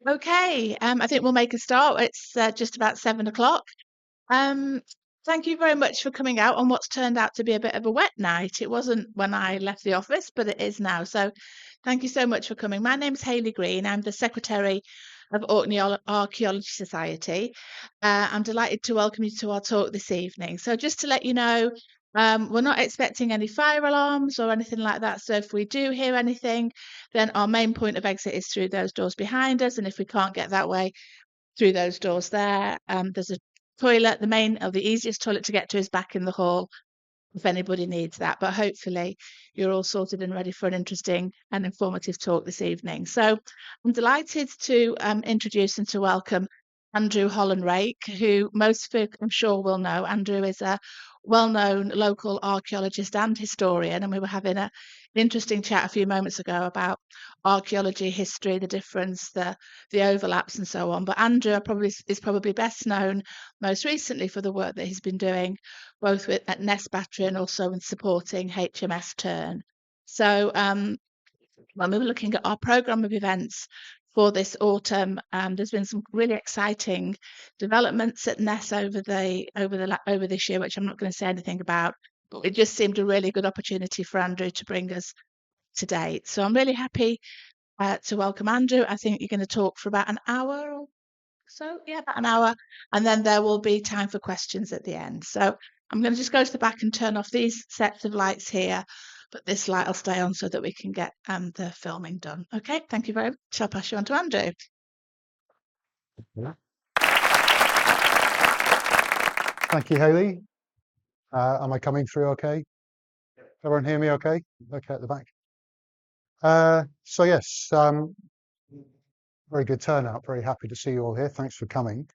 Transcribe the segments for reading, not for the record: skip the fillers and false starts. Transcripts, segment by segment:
Okay, I think we'll make a start. It's just about 7 o'clock. Um, Thank you very much for coming out on what's turned out to be a bit of a wet night. It wasn't when I left the office, but it is now. So thank you so much for coming. My name's Hayley Green. I'm the Secretary of Orkney Archaeology Society. I'm delighted to welcome you to our talk this evening. So just to let you know, we're not expecting any fire alarms or anything like that. So if we do hear anything, then our main point of exit is through those doors behind us. And if we can't get that way, through those doors there, there's a toilet. The main or the easiest toilet to get to is back in the hall if anybody needs that. But hopefully you're all sorted and ready for an interesting and informative talk this evening. So I'm delighted to introduce and to welcome Andrew Holland-Rake, who most folk I'm sure will know. Andrew is a well-known local archaeologist and historian, and we were having an interesting chat a few moments ago about archaeology, history, the difference, the overlaps, and so on. But Andrew is probably best known most recently for the work that he's been doing both at Ness Battery and also in supporting HMS Turn. So when we were looking at our programme of events for this autumn, there's been some really exciting developments at Ness over this year, which I'm not going to say anything about. But it just seemed a really good opportunity for Andrew to bring us to date. So I'm really happy to welcome Andrew. I think you're going to talk for about an hour or so, yeah, about an hour, and then there will be time for questions at the end. So I'm going to just go to the back and turn off these sets of lights here, but this light will stay on so that we can get the filming done. Okay, thank you very much. I'll pass you on to Andrew. Yeah. Thank you, Hayley. Am I coming through okay? Everyone hear me okay? Okay at the back. So yes, very good turnout. Very happy to see you all here. Thanks for coming.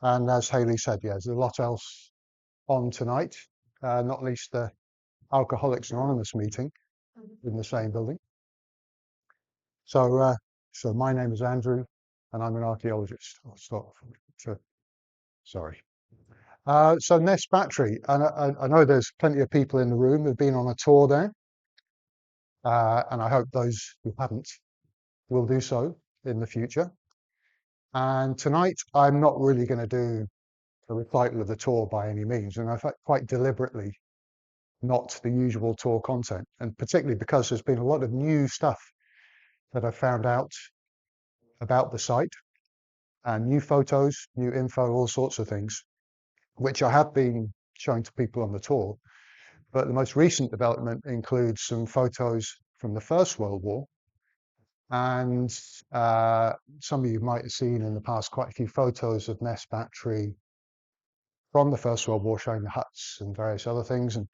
And as Hayley said, yeah, there's a lot else on tonight, not least the Alcoholics Anonymous meeting in the same building. So, so my name is Andrew, and I'm an archaeologist. I'll start. Sorry. So Ness Battery, and I know there's plenty of people in the room who've been on a tour there, and I hope those who haven't will do so in the future. And tonight, I'm not really going to do a recital of the tour by any means, and I've quite deliberately not the usual tour content, and particularly because there's been a lot of new stuff that I've found out about the site, and new photos, new info, all sorts of things, which I have been showing to people on the tour. But the most recent development includes some photos from the First World War. And some of you might have seen in the past quite a few photos of Ness Battery from the First World War showing the huts and various other things. And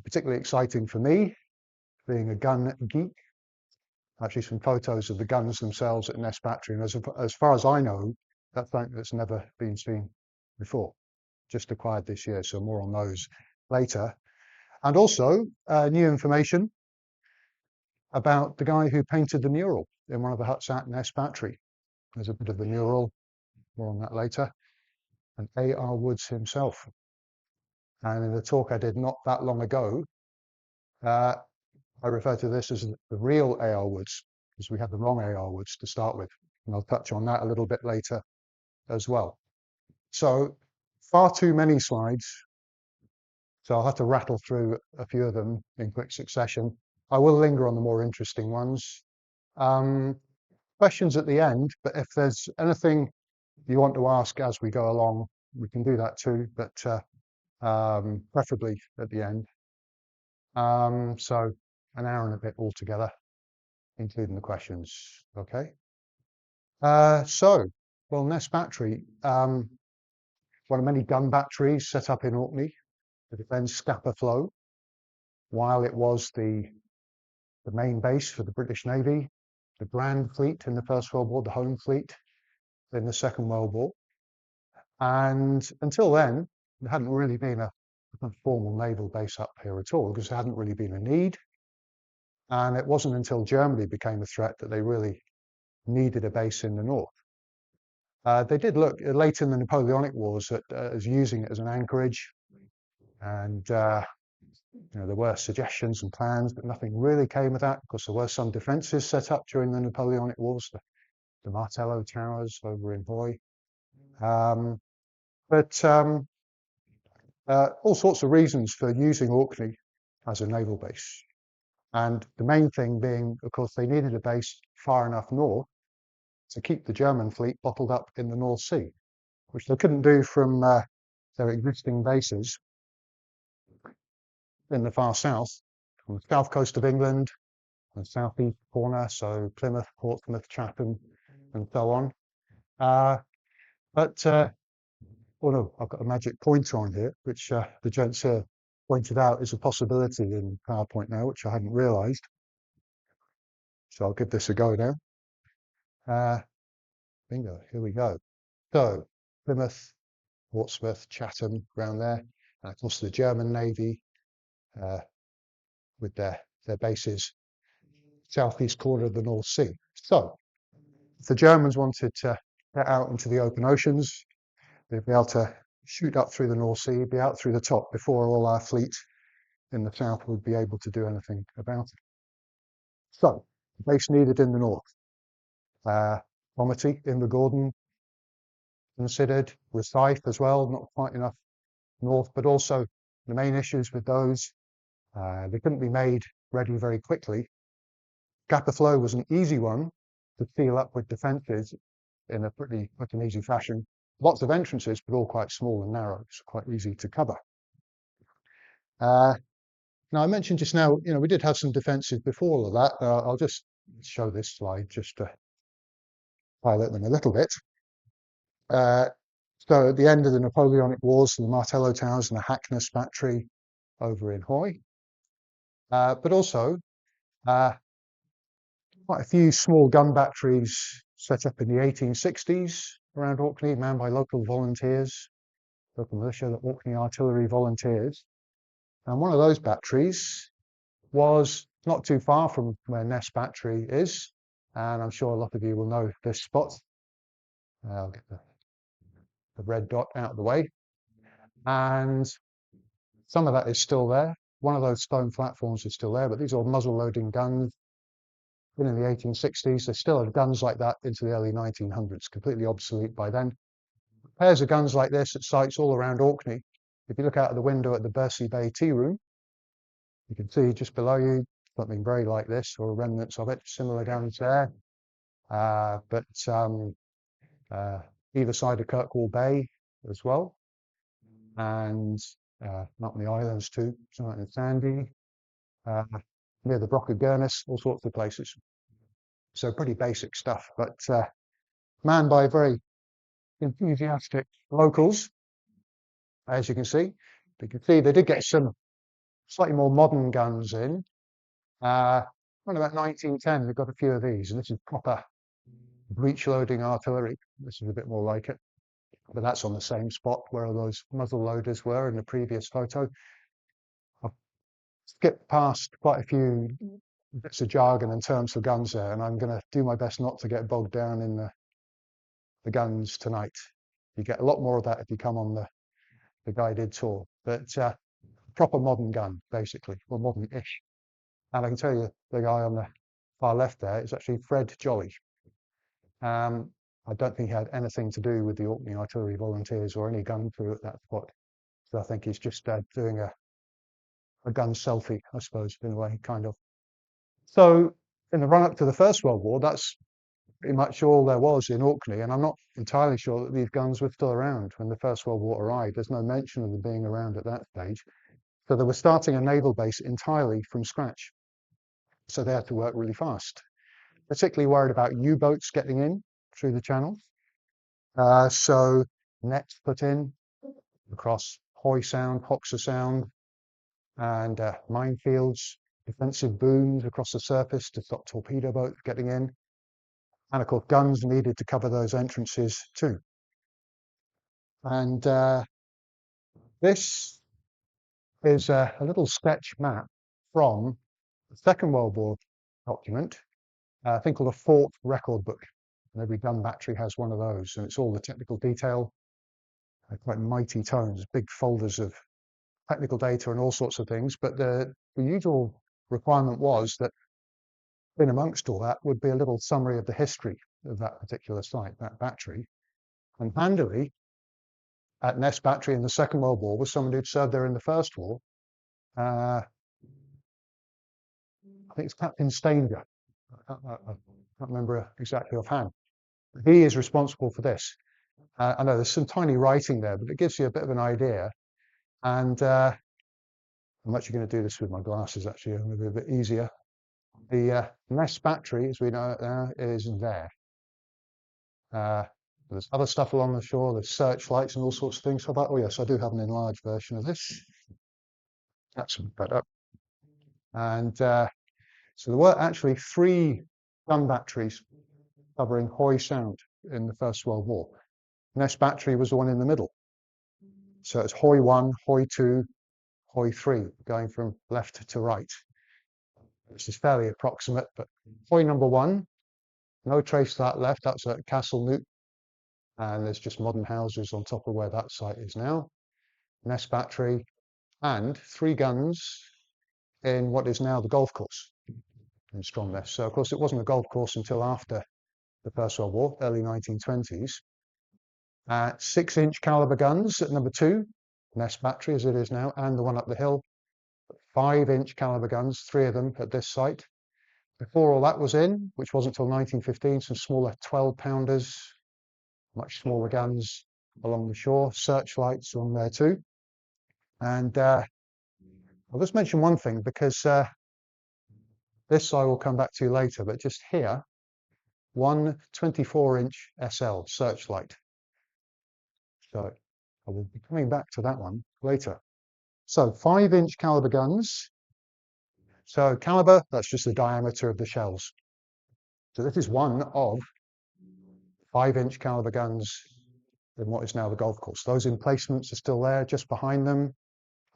particularly exciting for me, being a gun geek, actually some photos of the guns themselves at Ness Battery. And as far as I know, that's something that's never been seen before, just acquired this year. So more on those later. And also new information about the guy who painted the mural in one of the huts at Ness Battery. There's a bit of the mural, more on that later, and A.R. Woods himself. And in the talk I did not that long ago, I refer to this as the real A.R. Woods, because we had the wrong A.R. Woods to start with. And I'll touch on that a little bit later as well. So far too many slides, so I'll have to rattle through a few of them in quick succession. I will linger on the more interesting ones. Questions at the end, but if there's anything you want to ask as we go along, we can do that too, but preferably at the end. So an hour and a bit altogether, including the questions, okay? Well, Ness Battery, one of many gun batteries set up in Orkney to defend Scapa Flow, while it was the main base for the British Navy, the Grand Fleet in the First World War, the Home Fleet in the Second World War. And until then, there hadn't really been a formal naval base up here at all, because there hadn't really been a need. And it wasn't until Germany became a threat that they really needed a base in the north. They did look late in the Napoleonic Wars at as using it as an anchorage, and there were suggestions and plans, but nothing really came of that, because there were some defences set up during the Napoleonic Wars to the Martello Towers over in Hoy. But all sorts of reasons for using Orkney as a naval base. And the main thing being, of course, they needed a base far enough north to keep the German fleet bottled up in the North Sea, which they couldn't do from their existing bases in the far south, on the south coast of England, and southeast corner, so Plymouth, Portsmouth, Chatham, and so on. But oh no, I've got a magic pointer on here, which the gents here pointed out is a possibility in PowerPoint now, which I hadn't realised. So I'll give this a go now. Bingo, here we go. So Plymouth, Portsmouth, Chatham, around there, and of course the German Navy with their bases southeast corner of the North Sea. So if the Germans wanted to get out into the open oceans, they'd be able to shoot up through the North Sea, be out through the top before all our fleet in the south would be able to do anything about it. So, the base needed in the north. Cromarty in the Gordon considered, Rosyth as well, not quite enough north, but also the main issues with those, they couldn't be made ready very quickly. Gap of flow was an easy one to seal up with defences in a pretty quick and easy fashion. Lots of entrances, but all quite small and narrow, so quite easy to cover. Now, I mentioned just now, we did have some defences before all of that. I'll just show this slide just to highlight them a little bit. So at the end of the Napoleonic Wars, the Martello Towers and the Hackness Battery over in Hoy. But also quite a few small gun batteries set up in the 1860s around Orkney, manned by local volunteers, local militia, the Orkney Artillery Volunteers. And one of those batteries was not too far from where Ness Battery is, and I'm sure a lot of you will know this spot. I'll get the red dot out of the way. And some of that is still there. One of those stone platforms is still there, but these are muzzle-loading guns. Been in the 1860s. They still had guns like that into the early 1900s, completely obsolete by then. Pairs of guns like this at sites all around Orkney. If you look out of the window at the Bursey Bay Tea Room, you can see just below you something very like this, or remnants of it, similar guns there. But either side of Kirkwall Bay as well, and up in the islands too, something in Sandy, near the Brock of Gurness, all sorts of places. So pretty basic stuff, but manned by very enthusiastic locals, as you can see. You can see they did get some slightly more modern guns in. Around about 1910, they've got a few of these, and this is proper breech-loading artillery. This is a bit more like it, but that's on the same spot where those muzzle loaders were in the previous photo. I've skipped past quite a few bits of jargon and terms for guns there, and I'm going to do my best not to get bogged down in the guns tonight. You get a lot more of that if you come on the guided tour, but proper modern gun, basically, or modern-ish. And I can tell you, the guy on the far left there is actually Fred Jolly. I don't think he had anything to do with the Orkney Artillery Volunteers or any gun crew at that spot. So I think he's just doing a gun selfie, I suppose, in a way, kind of. So in the run-up to the First World War, that's pretty much all there was in Orkney, and I'm not entirely sure that these guns were still around when the First World War arrived. There's no mention of them being around at that stage. So they were starting a naval base entirely from scratch. So they had to work really fast, particularly worried about U-boats getting in through the channel. So nets put in across Hoy Sound, Hoxha Sound, and minefields, defensive booms across the surface to stop torpedo boats getting in. And of course, guns needed to cover those entrances too. And this is a little sketch map from the Second World War document, I think called a Fort Record Book. And every gun battery has one of those, and it's all the technical detail, quite mighty tomes, big folders of technical data and all sorts of things. But the usual requirement was that in amongst all that would be a little summary of the history of that particular site, that battery. And handily, at Ness Battery in the Second World War was someone who'd served there in the First War. I think it's Captain Stanger. I can't remember exactly offhand. He is responsible for this. I know there's some tiny writing there, but it gives you a bit of an idea. And I'm actually going to do this with my glasses, actually, it'll be a bit easier. The Ness Battery, as we know it now, is there. There's other stuff along the shore, there's searchlights and all sorts of things. How about, oh yes, I do have an enlarged version of this. That's better. And so there were actually 3 gun batteries covering Hoy Sound in the First World War. Ness Battery was the one in the middle. So it's Hoy 1, Hoy 2, Hoy 3, going from left to right. This is fairly approximate, but Hoy number 1, no trace to that left, that's at Castle Newt, and there's just modern houses on top of where that site is now. Ness Battery, and 3 guns in what is now the golf course in Stromness. So of course it wasn't a golf course until after the First World War, early 1920s. 6-inch caliber guns at number 2, Ness Battery as it is now, and the one up the hill. 5-inch caliber guns, 3 of them at this site. Before all that was in, which wasn't until 1915, some smaller 12-pounders, much smaller guns along the shore, searchlights on there too. And I'll just mention one thing because this I will come back to later, but just here, one 24-inch SL searchlight. So I will be coming back to that one later. So 5-inch caliber guns. So caliber, that's just the diameter of the shells. So this is one of 5-inch caliber guns in what is now the golf course. Those emplacements are still there, just behind them.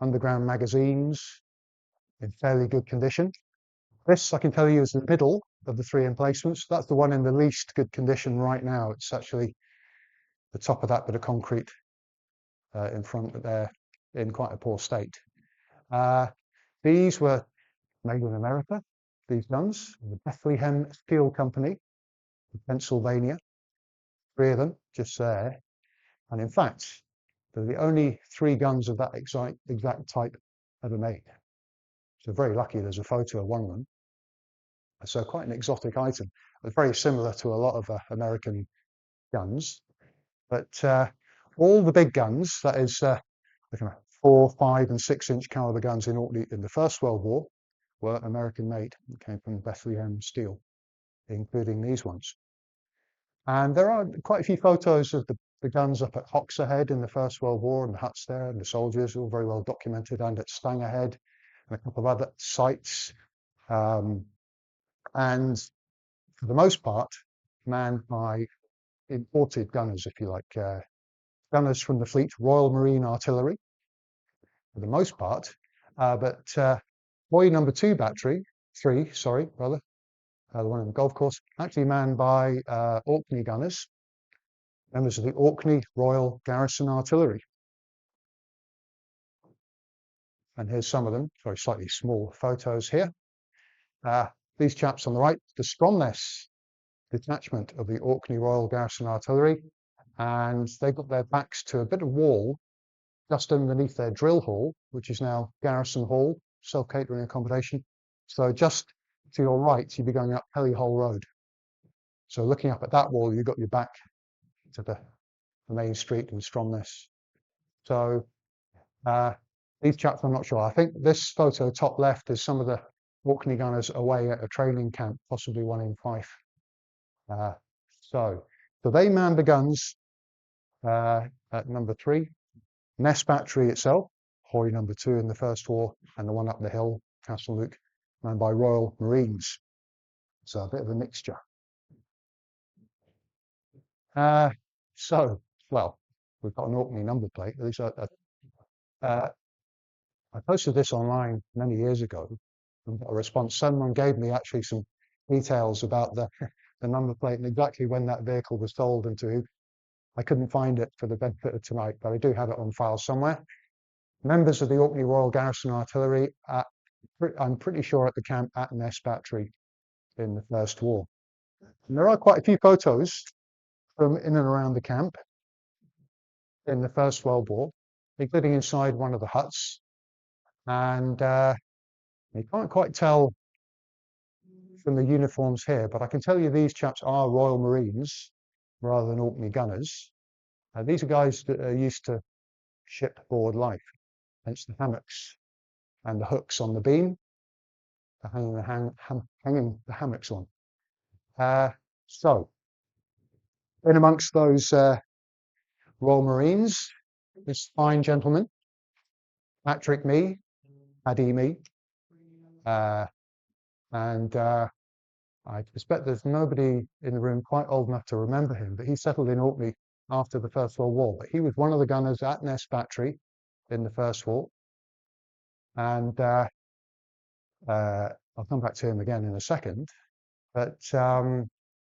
Underground magazines in fairly good condition. This, I can tell you, is the middle of the 3 emplacements. That's the one in the least good condition right now. It's actually the top of that bit of concrete in front there in quite a poor state. These were made in America, these guns, the Bethlehem Steel Company, Pennsylvania, 3 of them just there. And in fact, they're the only 3 guns of that exact type ever made. So very lucky there's a photo of one of them. So quite an exotic item. It's very similar to a lot of American guns. But all the big guns, that is 4, 5 and 6-inch caliber guns in Orkney in the First World War, were American made. It came from Bethlehem Steel, including these ones. And there are quite a few photos of the guns up at Hoxahead in the First World War and the huts there and the soldiers, all very well documented, and at Stangerhead and a couple of other sites. And for the most part, manned by imported gunners, if you like, gunners from the fleet, Royal Marine Artillery, for the most part. But Hoy number 2 battery, 3, sorry, rather, the one in the golf course, actually manned by Orkney gunners, members of the Orkney Royal Garrison Artillery. And here's some of them, very slightly small photos here. These chaps on the right, the Stromness detachment of the Orkney Royal Garrison Artillery, and they've got their backs to a bit of wall just underneath their drill hall, which is now Garrison Hall, self-catering accommodation. So just to your right, you'd be going up Pelly Hole Road. So looking up at that wall, you've got your back to the main street in Stromness. So these chaps, I'm not sure. I think this photo top left is some of the Orkney gunners away at a training camp, possibly one in Fife. So they manned the guns at number 3. Ness Battery itself, Hoy number 2 in the First War, and the one up the hill, Castle Luke, manned by Royal Marines. So a bit of a mixture. Well, we've got an Orkney number plate. At least I posted this online many years ago and got a response. Someone gave me actually some details about the number plate and exactly when that vehicle was sold and to who. I couldn't find it for the benefit of tonight, but I do have it on file somewhere. Members of the Orkney Royal Garrison Artillery, I'm pretty sure at the camp at Ness Battery in the First War. And there are quite a few photos from in and around the camp in the First World War, including inside one of the huts. And you can't quite tell from the uniforms here, but I can tell you these chaps are Royal Marines rather than Orkney gunners. These are guys that are used to shipboard life, hence the hammocks and the hooks on the beam for hanging the hammocks on. So, in amongst those Royal Marines, this fine gentleman, Patrick Me, Paddy Me, and I suspect there's nobody in the room quite old enough to remember him, but he settled in Orkney after the First World War. But he was one of the gunners at Ness Battery in the First War. And I'll come back to him again in a second. But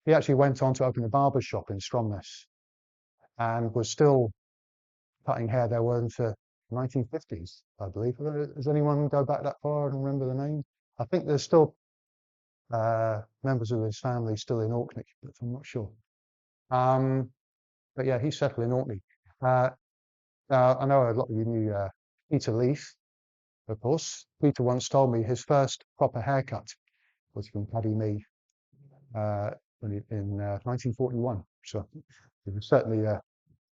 he actually went on to open a barber shop in Stromness and was still cutting hair there were into 1950s, I believe. Does anyone go back that far and remember the name? I think there's still members of his family still in Orkney, but I'm not sure. But yeah, he settled in Orkney. I know a lot of you knew Peter Leith, of course. Peter once told me his first proper haircut was from Paddy Me in 1941. So he was certainly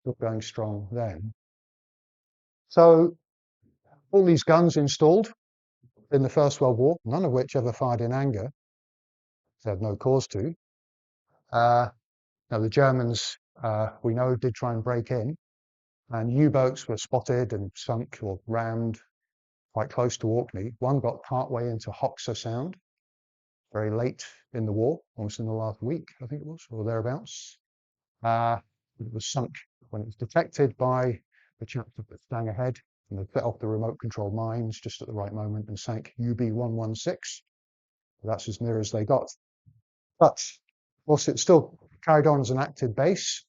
still going strong then. So all these guns installed in the First World War, none of which ever fired in anger. They had no cause to. Now the Germans, we know, did try and break in, and U-boats were spotted and sunk or rammed quite close to Orkney. One got partway into Hoxha Sound, very late in the war, almost in the last week, I think it was, or thereabouts. It was sunk when it was detected by the chaps that were staying ahead, and they set off the remote control mines just at the right moment and sank UB-116. That's as near as they got. But whilst it still carried on as an active base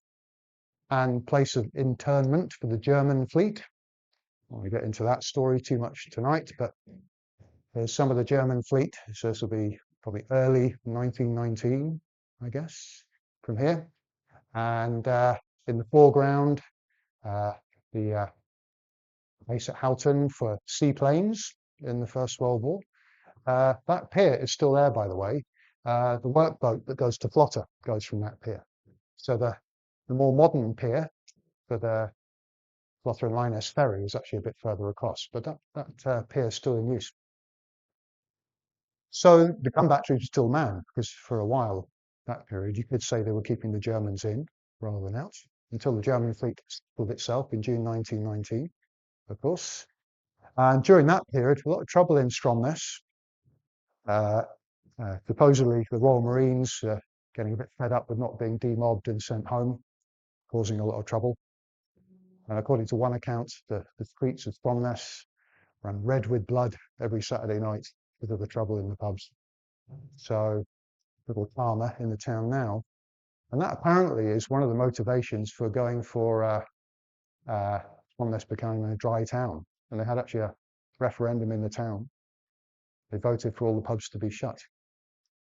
and place of internment for the German fleet, I won't get into that story too much tonight, but there's some of the German fleet. So this will be probably early 1919, I guess, from here. And in the foreground, the base at Houghton for seaplanes in the First World War. That pier is still there, by the way. The workboat that goes to Flotter goes from that pier. So the more modern pier for the Flotter and Linus ferry is actually a bit further across, but that pier is still in use. So the gun battery was still manned, because for a while, that period, you could say they were keeping the Germans in rather than out, until the German fleet settled itself in June 1919, of course. And during that period, a lot of trouble in Stromness. Supposedly, the Royal Marines getting a bit fed up with not being demobbed and sent home, causing a lot of trouble. And according to one account, the streets of Stromness ran red with blood every Saturday night because of the trouble in the pubs. So, little drama in the town now. And that apparently is one of the motivations for going for Stromness becoming a dry town. And they had actually a referendum in the town. They voted for all the pubs to be shut.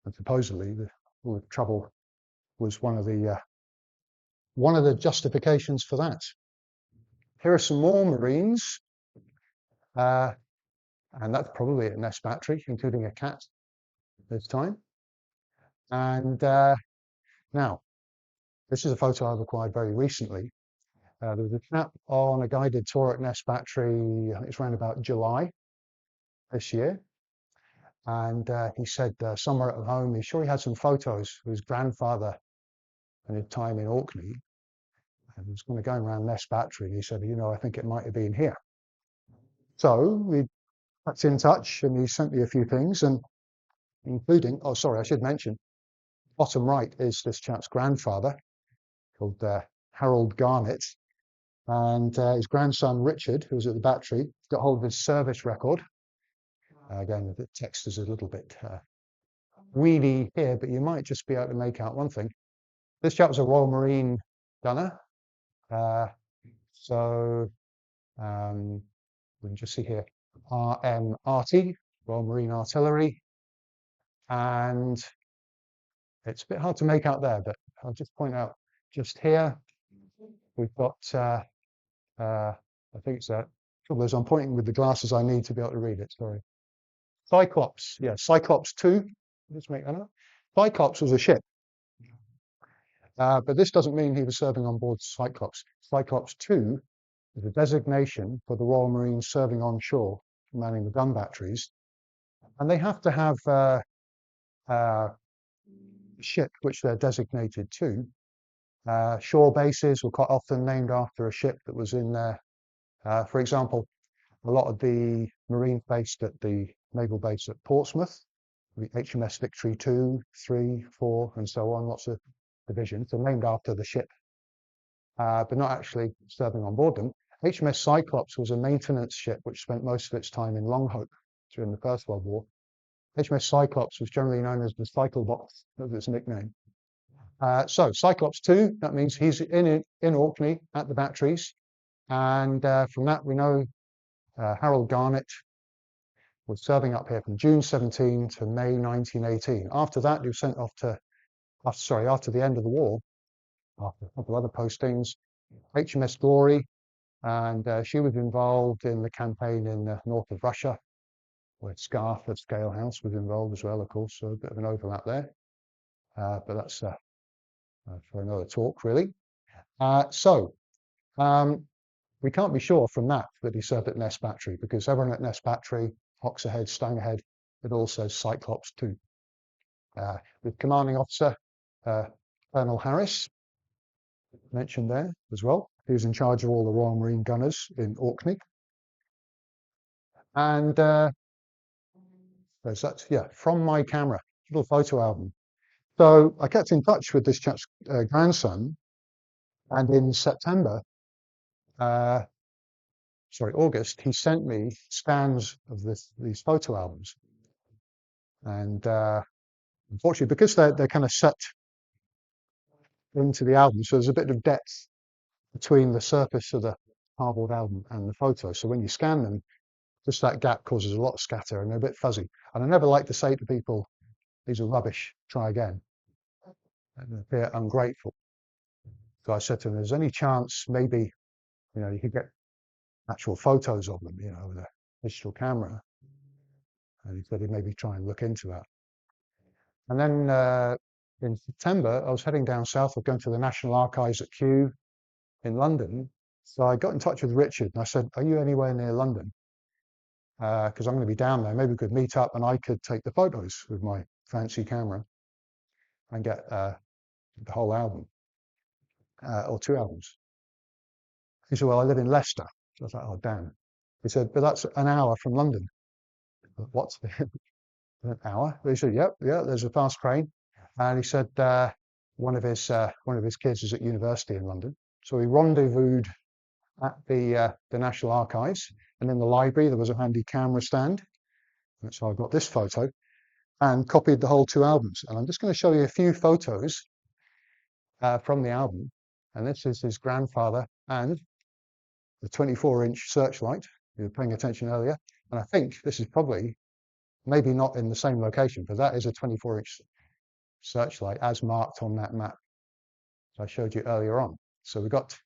And supposedly, all the trouble was one of the justifications for that. Here are some more Marines, and that's probably at Ness Battery, including a cat this time. And now, this is a photo I've acquired very recently. There was a chap on a guided tour at Ness Battery, I think it's around about July this year. And he said somewhere at home, he's sure he had some photos of his grandfather and his time in Orkney. And he was going to go around Ness Battery, and he said, I think it might have been here. So we got in touch, and he sent me a few things, and including, oh, sorry, I should mention, bottom right is this chap's grandfather, called Harold Garnett, and his grandson Richard, who was at the battery, got hold of his service record. Again, the text is a little bit weedy here, but you might just be able to make out one thing. This chap was a Royal Marine gunner. So we can just see here, RMRT, Royal Marine Artillery. And It's a bit hard to make out there, but I'll just point out just here, we've got, I think it's that. Trouble is, I'm pointing with the glasses I need to be able to read it, sorry. Cyclops, yeah, Cyclops 2. Let's make that up. Cyclops was a ship, but this doesn't mean he was serving on board Cyclops. Cyclops 2 is a designation for the Royal Marines serving on shore, manning the gun batteries. And they have to have a ship which they're designated to. Shore bases were quite often named after a ship that was in there. For example, a lot of the Marines based at the naval base at Portsmouth, the HMS Victory 2, 3, 4, and so on, lots of divisions, are named after the ship, but not actually serving on board them. HMS Cyclops was a maintenance ship which spent most of its time in Longhope during the First World War. HMS Cyclops was generally known as the Cycle Box, that was its nickname. So Cyclops 2, that means he's in Orkney at the batteries. And from that, we know Harold Garnett was serving up here from June 17 to May 1918. After that, he was sent off to, after the end of the war, after a couple of other postings, HMS Glory, and she was involved in the campaign in the north of Russia, where Scarf at Scale House was involved as well, of course, so a bit of an overlap there. But that's for another talk, really. We can't be sure from that he served at Ness Battery, because everyone at Ness Battery, Hawks Ahead, Stang Ahead, it all says Cyclops 2. With commanding officer Colonel Harris, mentioned there as well. He was in charge of all the Royal Marine gunners in Orkney. And there's that, yeah, from my camera, little photo album. So I kept in touch with this chap's grandson, and in September, August, he sent me scans of these photo albums. And unfortunately, because they're kind of set into the album, so there's a bit of depth between the surface of the cardboard album and the photo. So when you scan them, just that gap causes a lot of scatter and they're a bit fuzzy. And I never like to say to people, these are rubbish, try again, and appear ungrateful. So I said to him, there's any chance maybe, you could get actual photos of them, with a digital camera. And he said he'd maybe try and look into that. And then in September, I was heading down south, of going to the National Archives at Kew in London. So I got in touch with Richard and I said, are you anywhere near London? Because I'm going to be down there. Maybe we could meet up and I could take the photos with my fancy camera and get the whole album, or 2 albums. He said, well, I live in Leicester. So I was like, oh, damn. He said, but that's an hour from London. What's an hour? He said, yeah, there's a fast train. And he said one of his kids is at university in London. So we rendezvoused at the National Archives, and in the library there was a handy camera stand. And so I got this photo and copied the whole 2 albums. And I'm just going to show you a few photos from the album. And this is his grandfather and the 24-inch searchlight. You were paying attention earlier. And I think this is probably, maybe not in the same location, but that is a 24-inch searchlight as marked on that map I showed you earlier on. So we've got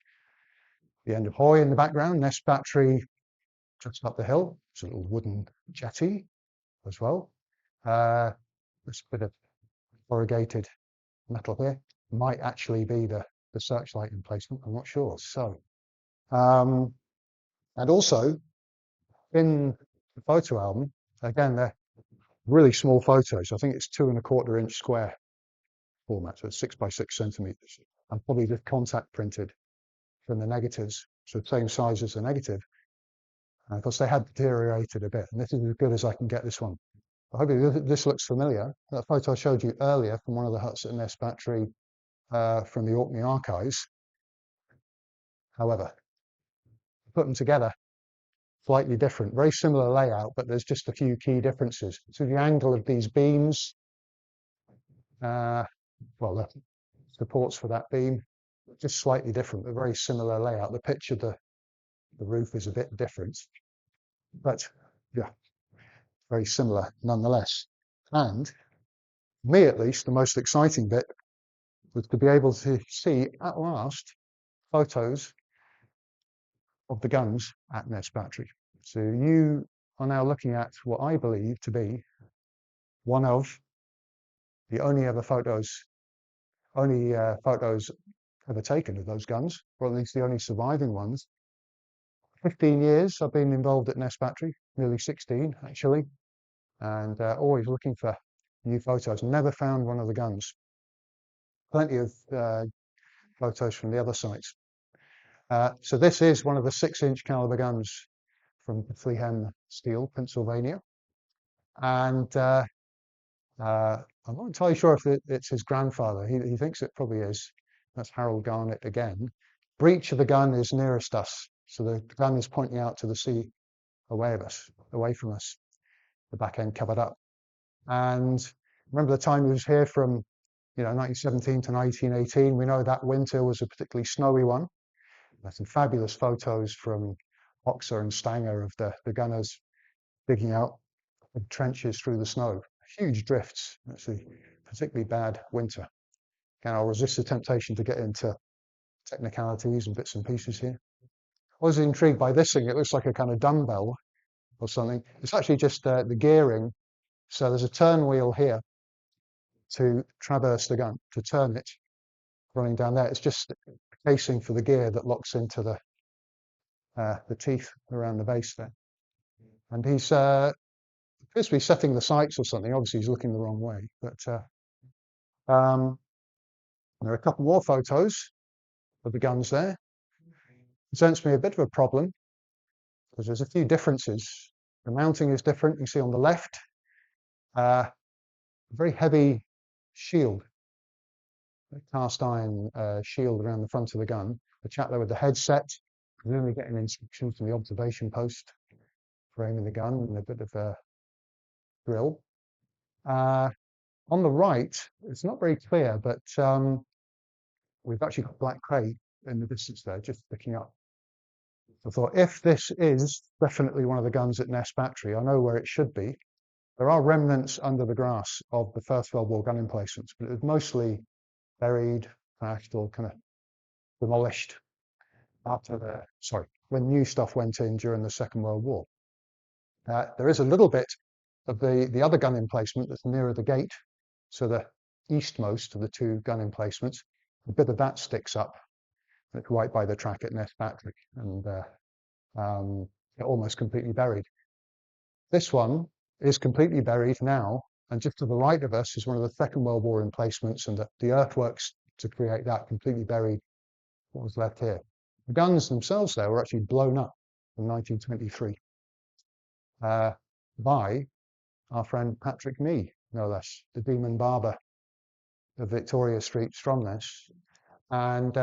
the end of Hoy in the background, Ness Battery just up the hill. It's a little wooden jetty as well. This bit of corrugated metal here might actually be the searchlight emplacement. I'm not sure. So, and also in the photo album, again, they're really small photos. I think it's 2¼ inch square format, so it's 6 by 6 centimeters, and probably just contact printed from the negatives, so same size as the negative. And of course, they had deteriorated a bit, and this is as good as I can get this one. I hope this looks familiar. That photo I showed you earlier from one of the huts at Ness Battery from the Orkney archives. However, put them together, slightly different, very similar layout, but there's just a few key differences. So the angle of these beams, well, the supports for that beam, just slightly different, but very similar layout. The pitch of the roof is a bit different, but yeah, very similar nonetheless. And me at least, the most exciting bit was to be able to see at last photos of the guns at Ness Battery. So you are now looking at what I believe to be one of the only photos ever taken of those guns, or at least the only surviving ones. 15 years I've been involved at Ness Battery, nearly 16 actually, and always looking for new photos. Never found one of the guns. Plenty of photos from the other sites. So this is one of the 6-inch caliber guns from Bethlehem Steel, Pennsylvania. And I'm not entirely sure if it's his grandfather. He thinks it probably is. That's Harold Garnett again. Breech of the gun is nearest us. So the gun is pointing out to the sea away from us, the back end covered up. And remember the time he was here from 1917 to 1918. We know that winter was a particularly snowy one. There's some fabulous photos from Oxer and Stanger of the gunners digging out trenches through the snow. Huge drifts. It's a particularly bad winter. Again, I'll resist the temptation to get into technicalities and bits and pieces here. I was intrigued by this thing. It looks like a kind of dumbbell or something. It's actually just the gearing. So there's a turn wheel here to traverse the gun, to turn it, running down there. It's just the casing for the gear that locks into the teeth around the base there. And he's appears to be setting the sights or something. Obviously, he's looking the wrong way. But there are a couple more photos of the guns there. Presents me a bit of a problem because there's a few differences. The mounting is different. You see on the left, a very heavy shield, a cast iron shield around the front of the gun. The chap there with the headset, presumably getting instructions from the observation post for aiming the gun and a bit of a drill. On the right, it's not very clear, but we've actually got black clay in the distance there, just picking up. I thought, if this is definitely one of the guns at Ness Battery, I know where it should be. There are remnants under the grass of the First World War gun emplacements, but it was mostly buried, crashed, or kind of demolished when new stuff went in during the Second World War. There is a little bit of the other gun emplacement that's nearer the gate, so the eastmost of the two gun emplacements. A bit of that sticks up right by the track at Ness Battery, and almost completely buried. This one is completely buried now, and just to the right of us is one of the Second World War emplacements, and the earthworks to create that completely buried what was left here. The guns themselves there were actually blown up in 1923 by our friend Patrick Nee, no less, the Demon Barber of Victoria Street, Stromness. And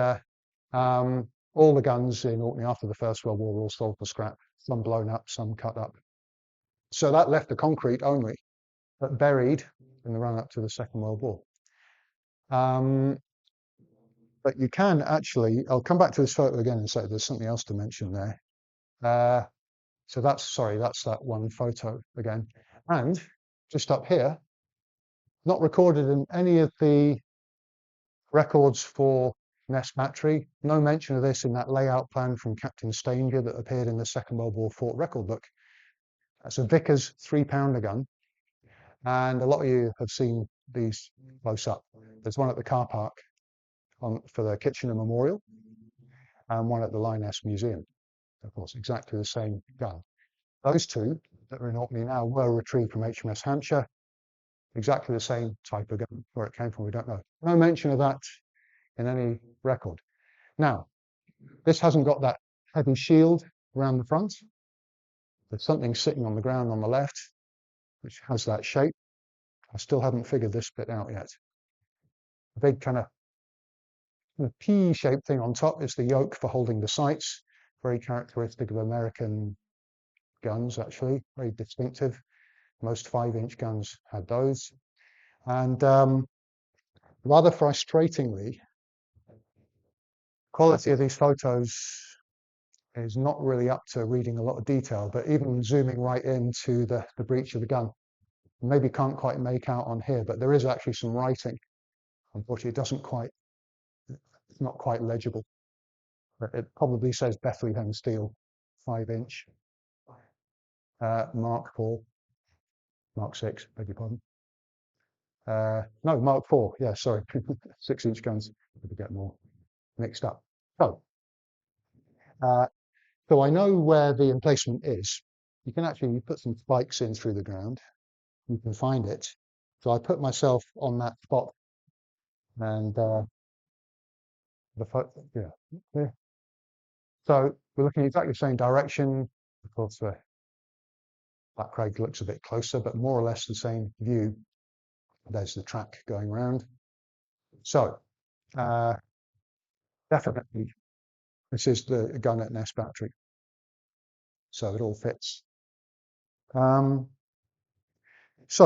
all the guns in Orkney after the First World War were all sold for scrap, some blown up, some cut up. So that left the concrete only, but buried in the run-up to the Second World War. But you can actually, I'll come back to this photo again and say there's something else to mention there. So that's that one photo again. And just up here, not recorded in any of the records for Ness Battery. No mention of this in that layout plan from Captain Stanger that appeared in the Second World War Fort record book. That's a Vickers 3-pounder gun. And a lot of you have seen these close up. There's one at the car park for the Kitchener Memorial and one at the Lyoness Museum. Of course, exactly the same gun. Those two that are in Orkney now were retrieved from HMS Hampshire. Exactly the same type of gun. Where it came from, we don't know. No mention of that in any record. Now, this hasn't got that heavy shield around the front. There's something sitting on the ground on the left, which has that shape. I still haven't figured this bit out yet. A big kind of P-shaped thing on top is the yoke for holding the sights. Very characteristic of American guns, actually. Very distinctive. Most 5-inch guns had those. And rather frustratingly, quality of these photos is not really up to reading a lot of detail, but even zooming right into the breech of the gun, maybe can't quite make out on here, but there is actually some writing. Unfortunately, it's not quite legible. But it probably says Bethlehem steel, 5-inch, Mark 4, Mark 6, beg your pardon. No, Mark 4, yeah, sorry, 6-inch guns, to get more mixed up. Uh, so I know where the emplacement is. You can actually put some spikes in through the ground. You can find it. So I put myself on that spot, and yeah. So we're looking exactly the same direction. Of course, Black Craig looks a bit closer, but more or less the same view. There's the track going around. So uh, definitely, this is the gun at Ness battery. So it all fits. So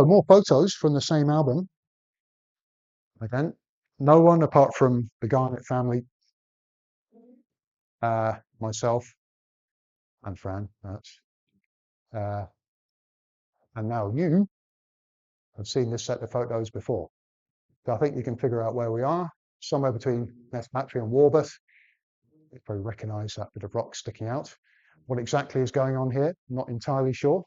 more photos from the same album. Again, no one apart from the Garnett family, myself, and Fran. Uh, and now you have seen this set of photos before. So I think you can figure out where we are, somewhere between Ness battery and Warburth. You probably recognise that bit of rock sticking out. What exactly is going on here? Not entirely sure.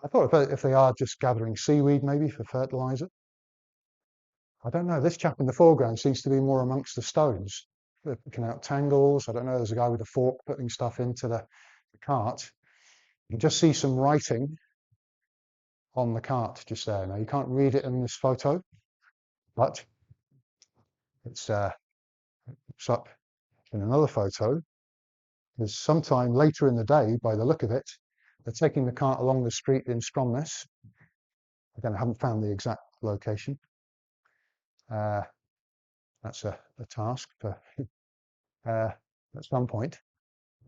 I thought if they are just gathering seaweed, maybe for fertiliser. I don't know. This chap in the foreground seems to be more amongst the stones. They're picking out tangles. I don't know. There's a guy with a fork putting stuff into the cart. You can just see some writing on the cart just there. Now, you can't read it in this photo, but it's up in another photo. There's sometime later in the day, by the look of it, they're taking the cart along the street in Stromness. Again, I haven't found the exact location. That's a task for at some point.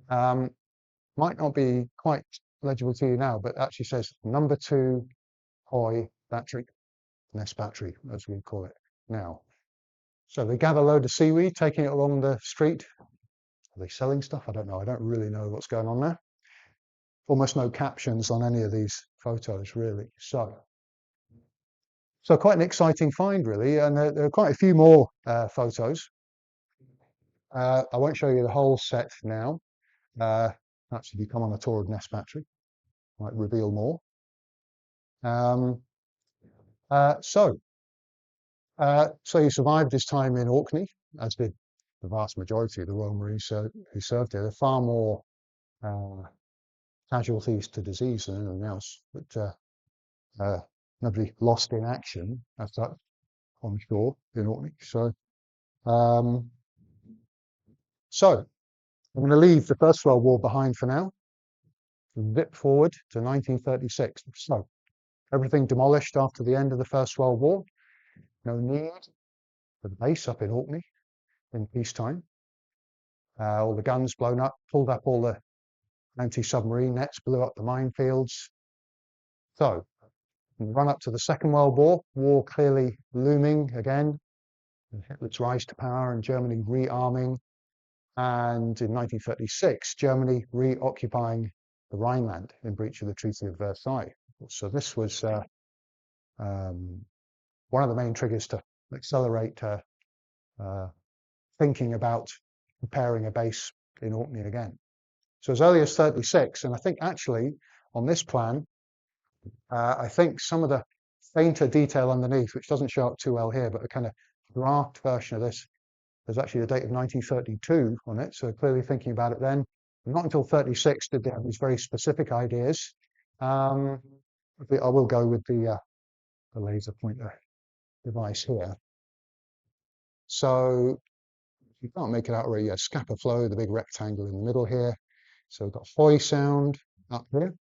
Might not be quite legible to you now, but actually says number 2 Hoy battery, Ness battery, as we call it now. So they gather a load of seaweed, taking it along the street. Are they selling stuff? I don't know. I don't really know what's going on there. Almost no captions on any of these photos, really. So quite an exciting find, really. And there are quite a few more photos. I won't show you the whole set now. Perhaps if you come on a tour of Ness battery, might reveal more. So he survived his time in Orkney, as did the vast majority of the Royal Marines who served here. There are far more casualties to disease than anything else, but nobody lost in action as such on shore in Orkney. Um, so I'm going to leave the First World War behind for now, zip forward to 1936. So everything demolished after the end of the First World War. No need for the base up in Orkney in peacetime. All the guns blown up, pulled up all the anti-submarine nets, blew up the minefields. So, in the run up to the Second World War, war clearly looming again, Hitler's rise to power and Germany rearming. And in 1936, Germany reoccupying the Rhineland in breach of the Treaty of Versailles. So this was one of the main triggers to accelerate thinking about preparing a base in Orkney again. So as early as 36, and I think actually on this plan, I think some of the fainter detail underneath, which doesn't show up too well here, but a kind of draft version of this, there's actually a date of 1932 on it. So clearly thinking about it then. Not until 36 did they have these very specific ideas. I will go with the laser pointer device here. So you can't make it out already. Scapa flow, the big rectangle in the middle here. So we've got Hoy sound up here,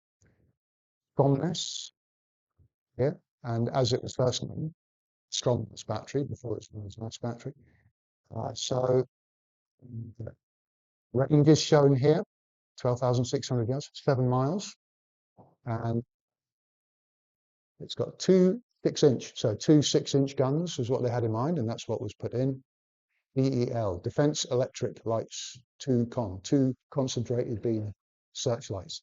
Stromness here, and as it was first known, Stromness battery before it was known as Ness battery. So the range is shown here, 12,600 yards, 7 miles, and it's got two 6-inch guns was what they had in mind, and that's what was put in. DEL, Defense Electric Lights, two concentrated beam searchlights.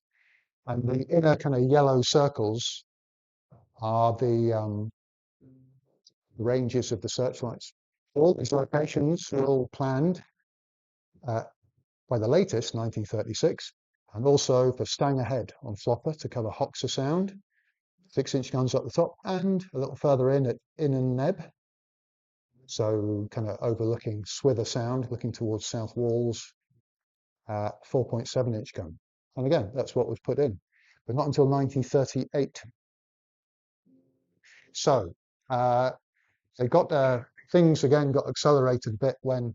And the inner kind of yellow circles are the ranges of the searchlights. All these locations were all planned by the latest 1936, and also for Stanger Head on Flopper to cover Hoxha Sound, 6-inch guns up the top, and a little further in at In and Neb, so kind of overlooking Swither Sound, looking towards South Walls, 4.7-inch gun. And again, that's what was put in, but not until 1938. So they got things again got accelerated a bit when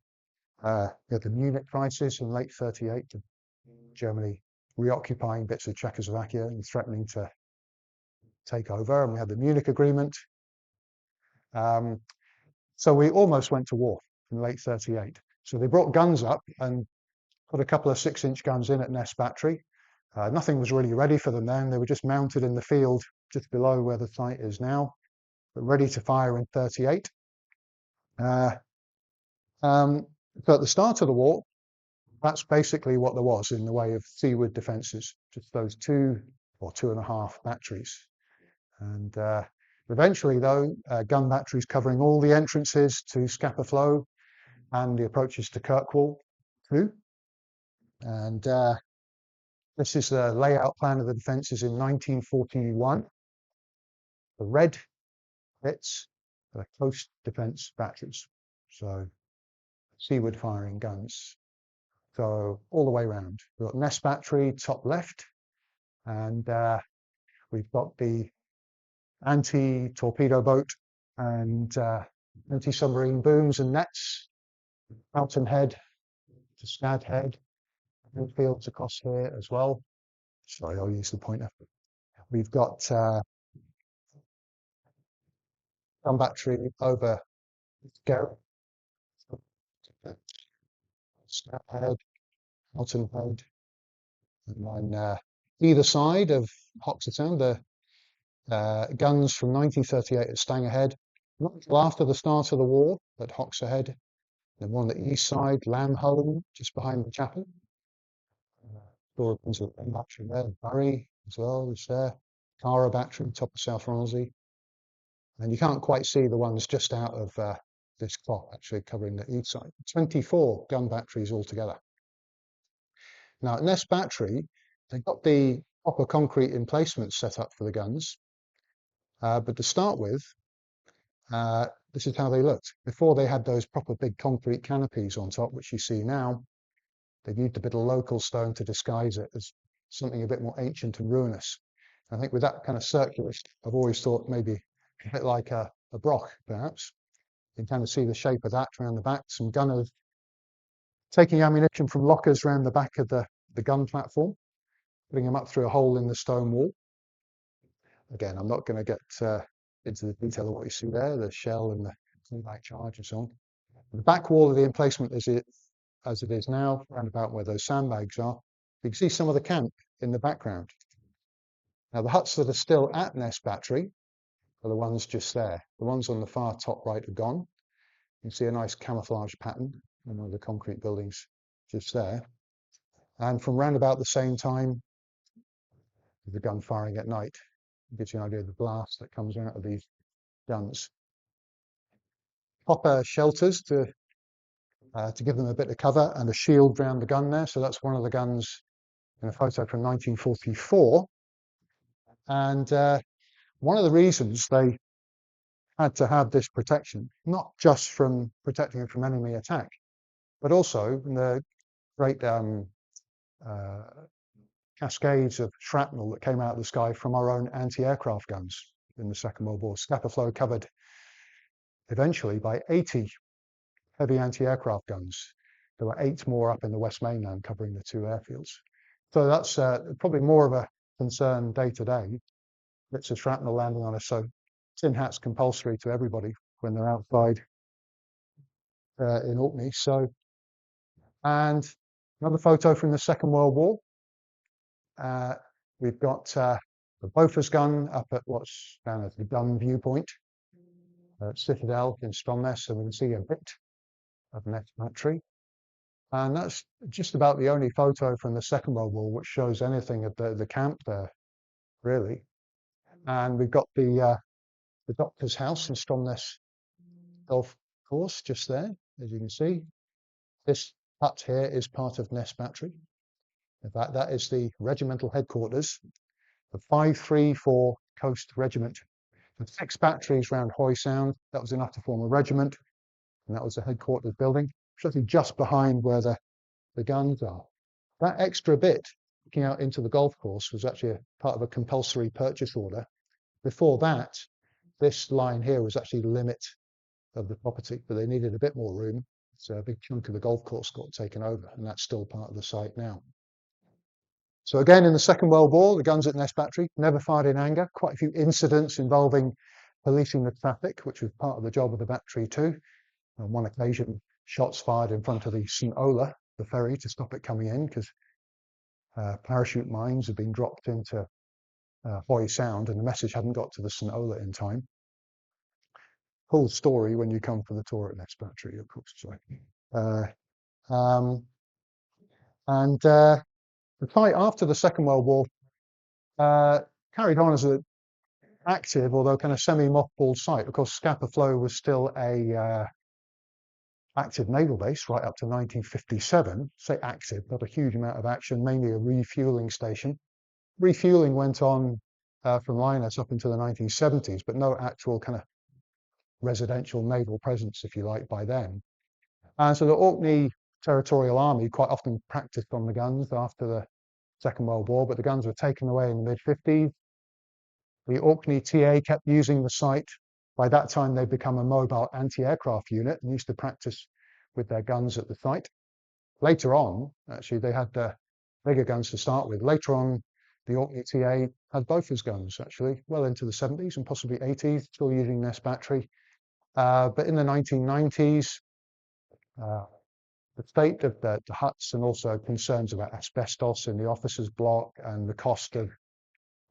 you had the Munich crisis in late 38, Germany reoccupying bits of Czechoslovakia and threatening to take over, and we had the Munich Agreement. So we almost went to war in late 38. So they brought guns up and put a couple of 6-inch guns in at Ness Battery. Nothing was really ready for them then. They were just mounted in the field just below where the site is now, but ready to fire in 38. So at the start of the war, that's basically what there was in the way of seaward defences, just those 2 or 2.5 batteries. And eventually, though, gun batteries covering all the entrances to Scapa Flow and the approaches to Kirkwall too. And this is the layout plan of the defences in 1941. The red bits are coast defence batteries, so seaward firing guns. So all the way around. We've got Ness Battery, top left, and we've got the anti-torpedo boat and anti-submarine booms and nets, Fountain Head to Scad Head, fields across here as well. Sorry, I'll use the pointer. We've got gun battery over Garrett, Scad Head, Fountain Head, and then either side of Hoxha Sound, the guns from 1938 at Stanger Head, not until after the start of the war at Hoxha Head. Then one on the east side, Lambholm, just behind the chapel. Battery there, Bury as well is there. Cara battery, top of South Ronaldsay. And you can't quite see the ones just out of this clock actually covering the east side. 24 gun batteries altogether. Now at Ness Battery, they got the proper concrete emplacements set up for the guns. But to start with, this is how they looked. Before they had those proper big concrete canopies on top, which you see now, they've used a bit of local stone to disguise it as something a bit more ancient and ruinous. I think with that kind of circulus, I've always thought maybe a bit like a broch, perhaps. You can kind of see the shape of that around the back, some gunners taking ammunition from lockers around the back of the gun platform, putting them up through a hole in the stone wall. Again, I'm not going to get into the detail of what you see there, the shell and the back charge and so on. The back wall of the emplacement as it is now, around about where those sandbags are, you can see some of the camp in the background. Now the huts that are still at Ness Battery are the ones just there. The ones on the far top right are gone. You can see a nice camouflage pattern on one of the concrete buildings just there. And from round about the same time, the gun firing at night, it gives you an idea of the blast that comes out of these guns. Copper shelters to give them a bit of cover and a shield around the gun there. So that's one of the guns in a photo from 1944. And one of the reasons they had to have this protection, not just from protecting it from enemy attack, but also in the great cascades of shrapnel that came out of the sky from our own anti-aircraft guns in the Second World War. Scapa Flow covered eventually by 80 heavy anti-aircraft guns. There were 8 more up in the West Mainland covering the 2 airfields. So that's probably more of a concern day to day. Bits of shrapnel landing on us. So tin hats compulsory to everybody when they're outside in Orkney. So, and another photo from the Second World War. We've got the Bofors gun up at what's known as the gun viewpoint at Citadel in Stromness, and we can see a bit of Ness Battery. And that's just about the only photo from the Second World War which shows anything of the camp there, really. And we've got the doctor's house in Ness golf course just there, as you can see. This hut here is part of Ness Battery. In fact, that is the regimental headquarters of 534 Coast Regiment. With 6 batteries round Hoy Sound, that was enough to form a regiment, and that was the headquarters building, which is actually just behind where the guns are. That extra bit looking out into the golf course was actually a part of a compulsory purchase order. Before that, this line here was actually the limit of the property, but they needed a bit more room, so a big chunk of the golf course got taken over, and that's still part of the site now. So again, in the Second World War, the guns at Ness Battery never fired in anger. Quite a few incidents involving policing the traffic, which was part of the job of the battery too. On one occasion, shots fired in front of the St. Ola, the ferry, to stop it coming in, because parachute mines had been dropped into Hoy Sound, and the message hadn't got to the St. Ola in time. Whole story when you come for the tour at Ness Battery, of course. So, the fight after the Second World War carried on as an active, although kind of semi-mothballed site. Of course, Scapa Flow was still a active naval base right up to 1957. Say active, not a huge amount of action, mainly a refueling station. Refueling went on from Linus up until the 1970s, but no actual kind of residential naval presence, if you like, by then. And so the Orkney Territorial Army quite often practiced on the guns after the Second World War, but the guns were taken away in the mid-50s. The Orkney TA kept using the site. By that time, they'd become a mobile anti-aircraft unit and used to practice with their guns at the site. Later on, actually, they had bigger guns to start with. Later on, the Orkney TA had both his guns, actually, well into the 70s and possibly 80s, still using Ness Battery. But in the 1990s, the state of the huts and also concerns about asbestos in the officers' block and the cost of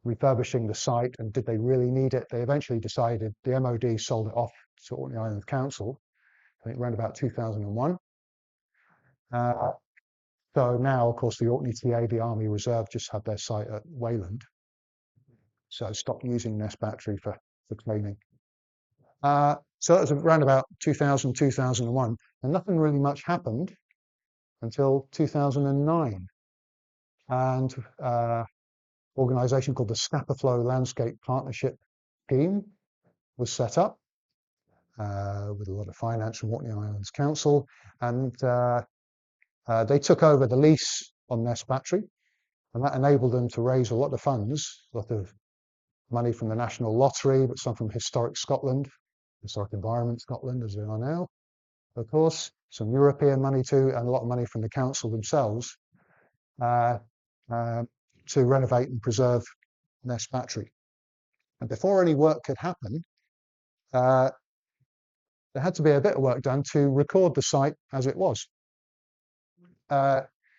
refurbishing the site and did they really need it, they eventually decided, the MOD sold it off to Orkney Islands Council, I think around about 2001. So now, of course, the Orkney TA, the Army Reserve, just had their site at Wayland. So stopped using Ness Battery for training. So that was around about 2000, 2001, and nothing really much happened until 2009. And organisation called the Scapa Flow Landscape Partnership Scheme was set up with a lot of finance from Orkney Islands Council, and they took over the lease on Ness Battery, and that enabled them to raise a lot of funds, a lot of money from the National Lottery, but some from Historic Scotland, Historic Environment Scotland, as they are now, of course, some European money too, and a lot of money from the council themselves to renovate and preserve Ness Battery. And before any work could happen, there had to be a bit of work done to record the site as it was.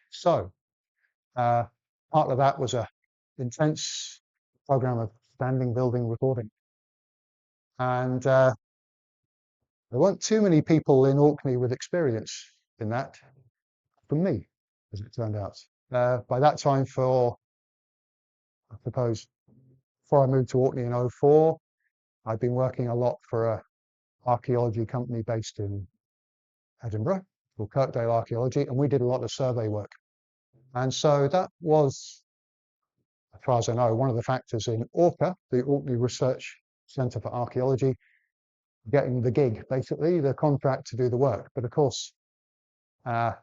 So part of that was a intense program of standing building recording. And there weren't too many people in Orkney with experience in that, from me, as it turned out. By that time, I suppose, before I moved to Orkney in 2004, I'd been working a lot for an archaeology company based in Edinburgh, called Kirkdale Archaeology, and we did a lot of survey work. And so that was, as far as I know, one of the factors in Orca, the Orkney Research Centre for Archaeology, getting the gig, basically, the contract to do the work. But of course, on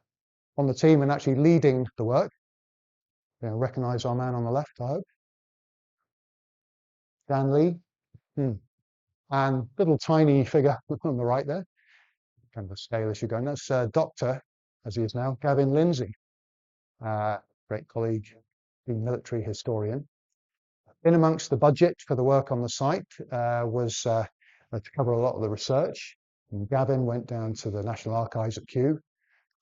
the team and actually leading the work, recognise our man on the left, I hope, Dan Lee, and little tiny figure on the right there, kind of a scale as you're going. That's Dr., as he is now, Gavin Lindsay, great colleague, being military historian. In amongst the budget for the work on the site was to cover a lot of the research. And Gavin went down to the National Archives at Kew,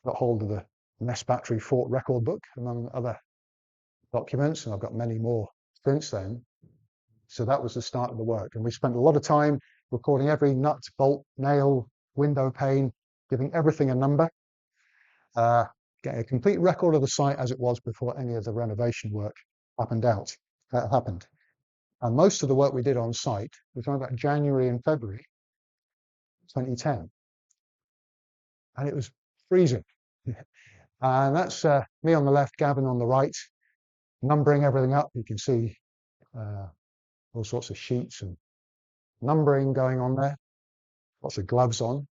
got hold of the Ness Battery Fort record book, among other documents, and I've got many more since then. So that was the start of the work. And we spent a lot of time recording every nut, bolt, nail, window pane, giving everything a number, getting a complete record of the site as it was before any of the renovation work happened. And most of the work we did on site was around about January and February 2010. And it was freezing. And that's me on the left, Gavin on the right, numbering everything up. You can see all sorts of sheets and numbering going on there. Lots of gloves on,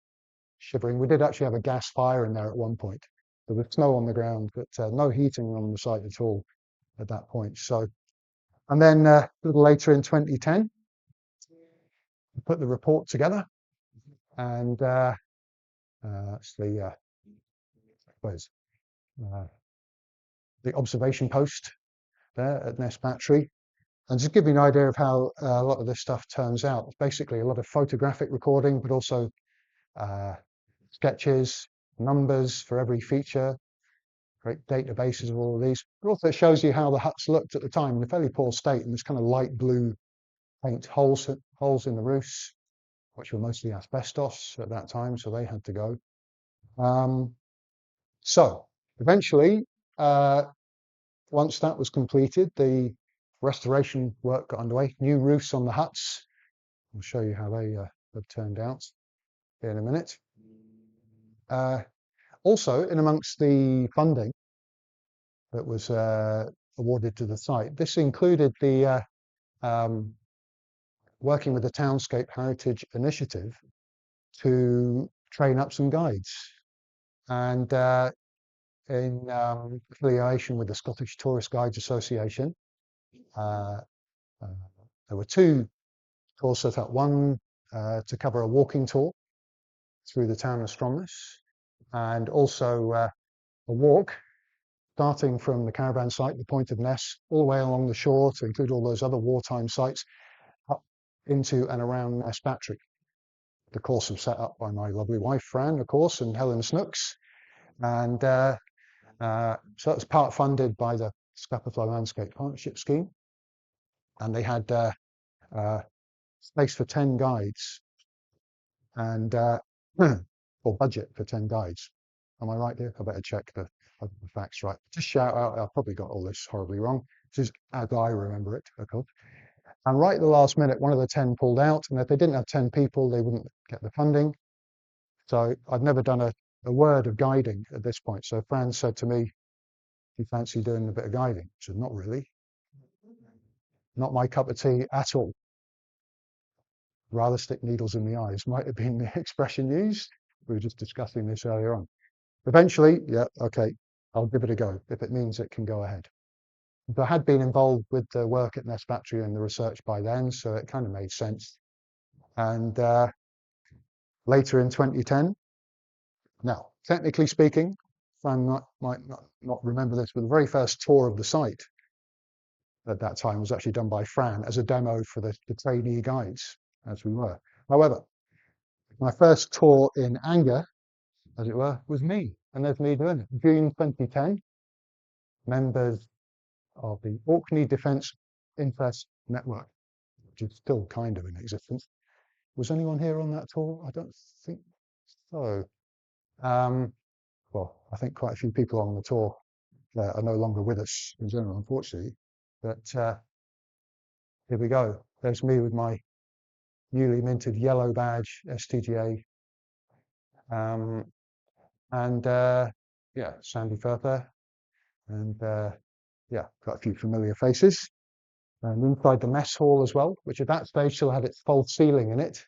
shivering. We did actually have a gas fire in there at one point. There was snow on the ground, but no heating on the site at all at that point. So, and then a little later in 2010, we put the report together, and it's I suppose, the observation post there at Ness Battery. And just give you an idea of how a lot of this stuff turns out. It's basically a lot of photographic recording, but also sketches, numbers for every feature, great databases of all of these. But also it shows you how the huts looked at the time in a fairly poor state, and there's kind of light blue paint holes in the roofs, which were mostly asbestos at that time, so they had to go. So eventually, once that was completed, the restoration work got underway. New roofs on the huts. I'll show you how they have turned out in a minute. Also, in amongst the funding that was awarded to the site, this included the working with the Townscape Heritage Initiative to train up some guides. And in affiliation with the Scottish Tourist Guides Association, there were two tours set up, one to cover a walking tour through the town of Stromness, and also a walk starting from the caravan site, the point of Ness, all the way along the shore to include all those other wartime sites up into and around Ness Battery. The course was set up by my lovely wife, Fran, of course, and Helen Snooks. And so it was part funded by the Scapa Landscape Partnership Scheme. And they had space for 10 guides and or budget for 10 guides. Am I right here? I better check the facts right. Just shout out, I've probably got all this horribly wrong. This is as I remember it, of course. And right at the last minute, one of the 10 pulled out, and if they didn't have 10 people, they wouldn't get the funding. So I'd never done a word of guiding at this point. So Fran said to me, "Do you fancy doing a bit of guiding?" I said, "Not really. Not my cup of tea at all. Rather stick needles in the eyes," might have been the expression used. We were just discussing this earlier on. Eventually, yeah, okay, I'll give it a go if it means it can go ahead. But I had been involved with the work at Ness Battery and the research by then, so it kind of made sense. And later in 2010, now, technically speaking, Fran might not remember this, but the very first tour of the site at that time was actually done by Fran as a demo for the trainee guides, as we were. However, my first tour in anger, as it were, was me, and there's me doing it. June 2010, members of the Orkney Defence Interest Network, which is still kind of in existence. Was anyone here on that tour? I don't think so. Well, I think quite a few people on the tour are no longer with us in general, unfortunately. But here we go. There's me with my newly minted yellow badge, STGA. And yeah, Sandy Firth there. And yeah, got a few familiar faces. And inside the mess hall as well, which at that stage still had its false ceiling in it.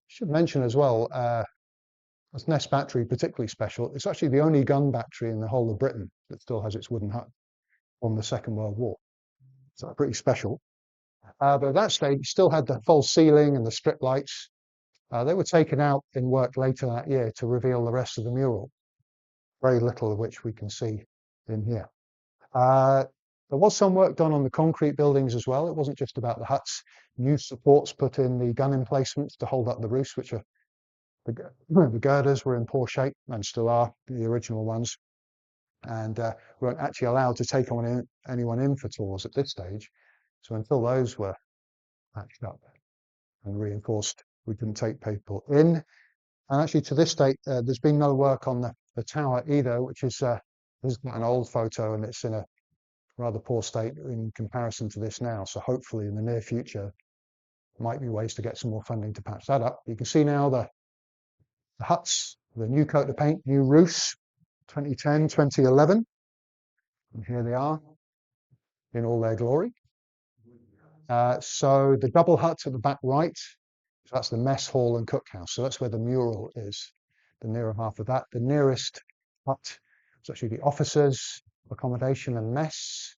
Should mention as well, as Ness Battery particularly special, it's actually the only gun battery in the whole of Britain that still has its wooden hut from the Second World War. So pretty special. But at that stage, it still had the false ceiling and the strip lights. They were taken out in work later that year to reveal the rest of the mural, very little of which we can see in here. There was some work done on the concrete buildings as well. It wasn't just about the huts. New supports put in the gun emplacements to hold up the roofs, which are the girders were in poor shape and still are, the original ones. And we weren't actually allowed to take anyone in for tours at this stage. So until those were patched up and reinforced, we couldn't take people in. And actually to this date, there's been no work on the tower either, which is this is an old photo, and it's in a rather poor state in comparison to this now. So hopefully in the near future, might be ways to get some more funding to patch that up. You can see now the huts, the new coat of paint, new roofs, 2010, 2011. And here they are in all their glory. So the double hut at the back right, so that's the mess hall and cookhouse. So that's where the mural is, the nearer half of that. The nearest hut is actually the officers' accommodation and mess,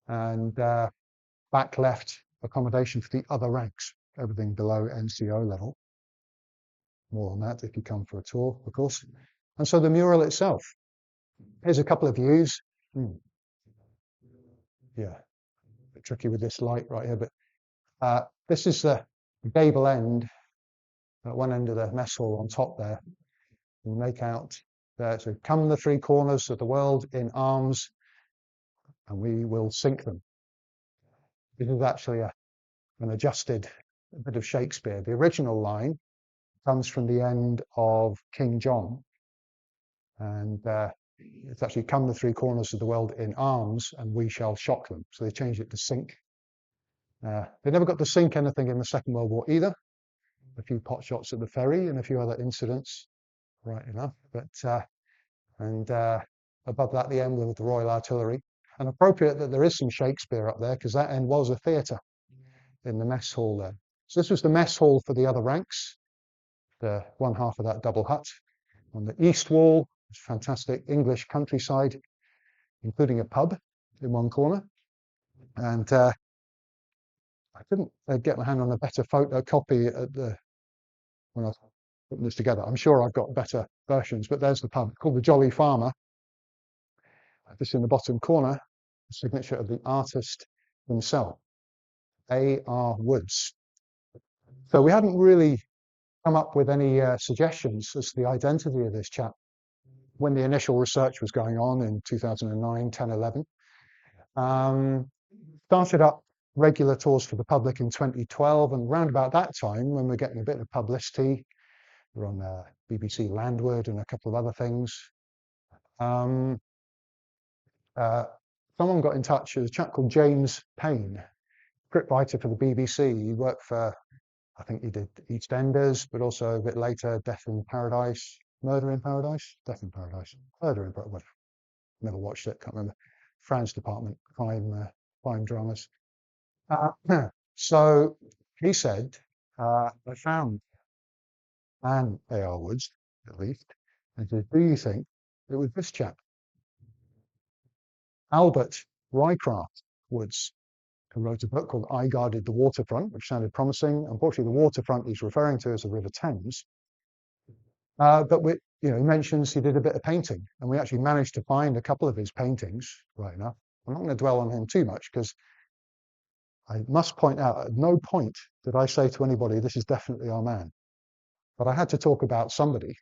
and back left accommodation for the other ranks, everything below NCO level. More on that if you come for a tour, of course. And so the mural itself. Here's a couple of views. Yeah, a bit tricky with this light right here, but this is the gable end, at one end of the mess hall on top there. You make out there, so come the three corners of the world in arms, and we will sink them. This is actually an adjusted bit of Shakespeare. The original line comes from the end of King John, and it's actually come the three corners of the world in arms, and we shall shock them. So they changed it to sink. They never got to sink anything in the Second World War either. A few pot shots at the ferry and a few other incidents, right enough. But above that, the emblem of the Royal Artillery. And appropriate that there is some Shakespeare up there, because that end was a theatre in the mess hall there. So this was the mess hall for the other ranks, the one half of that double hut. On the east wall, it's fantastic English countryside, including a pub in one corner. And I couldn't get my hand on a better copy at when I was putting this together. I'm sure I've got better versions, but there's the pub called the Jolly Farmer. This in the bottom corner, the signature of the artist himself, A.R. Woods. So we hadn't really come up with any suggestions as to the identity of this chap when the initial research was going on in 2009, 10, 11. Started up regular tours for the public in 2012, and around about that time, when we're getting a bit of publicity, we're on BBC Landward and a couple of other things. Someone got in touch with a chap called James Payne, scriptwriter for the BBC. He worked for, I think he did EastEnders, but also a bit later, Death in Paradise, Murder in Paradise, Death in Paradise, Murder in Paradise. Never watched it, can't remember. France Department, crime dramas. So he said, I found an A.R. Woods, at least, and said, do you think it was this chap? Albert Rycraft Woods, who wrote a book called I Guarded the Waterfront, which sounded promising. Unfortunately, the waterfront he's referring to is the River Thames. But he mentions he did a bit of painting, and we actually managed to find a couple of his paintings, right enough. I'm not going to dwell on him too much, because I must point out, at no point did I say to anybody, this is definitely our man. But I had to talk about somebody.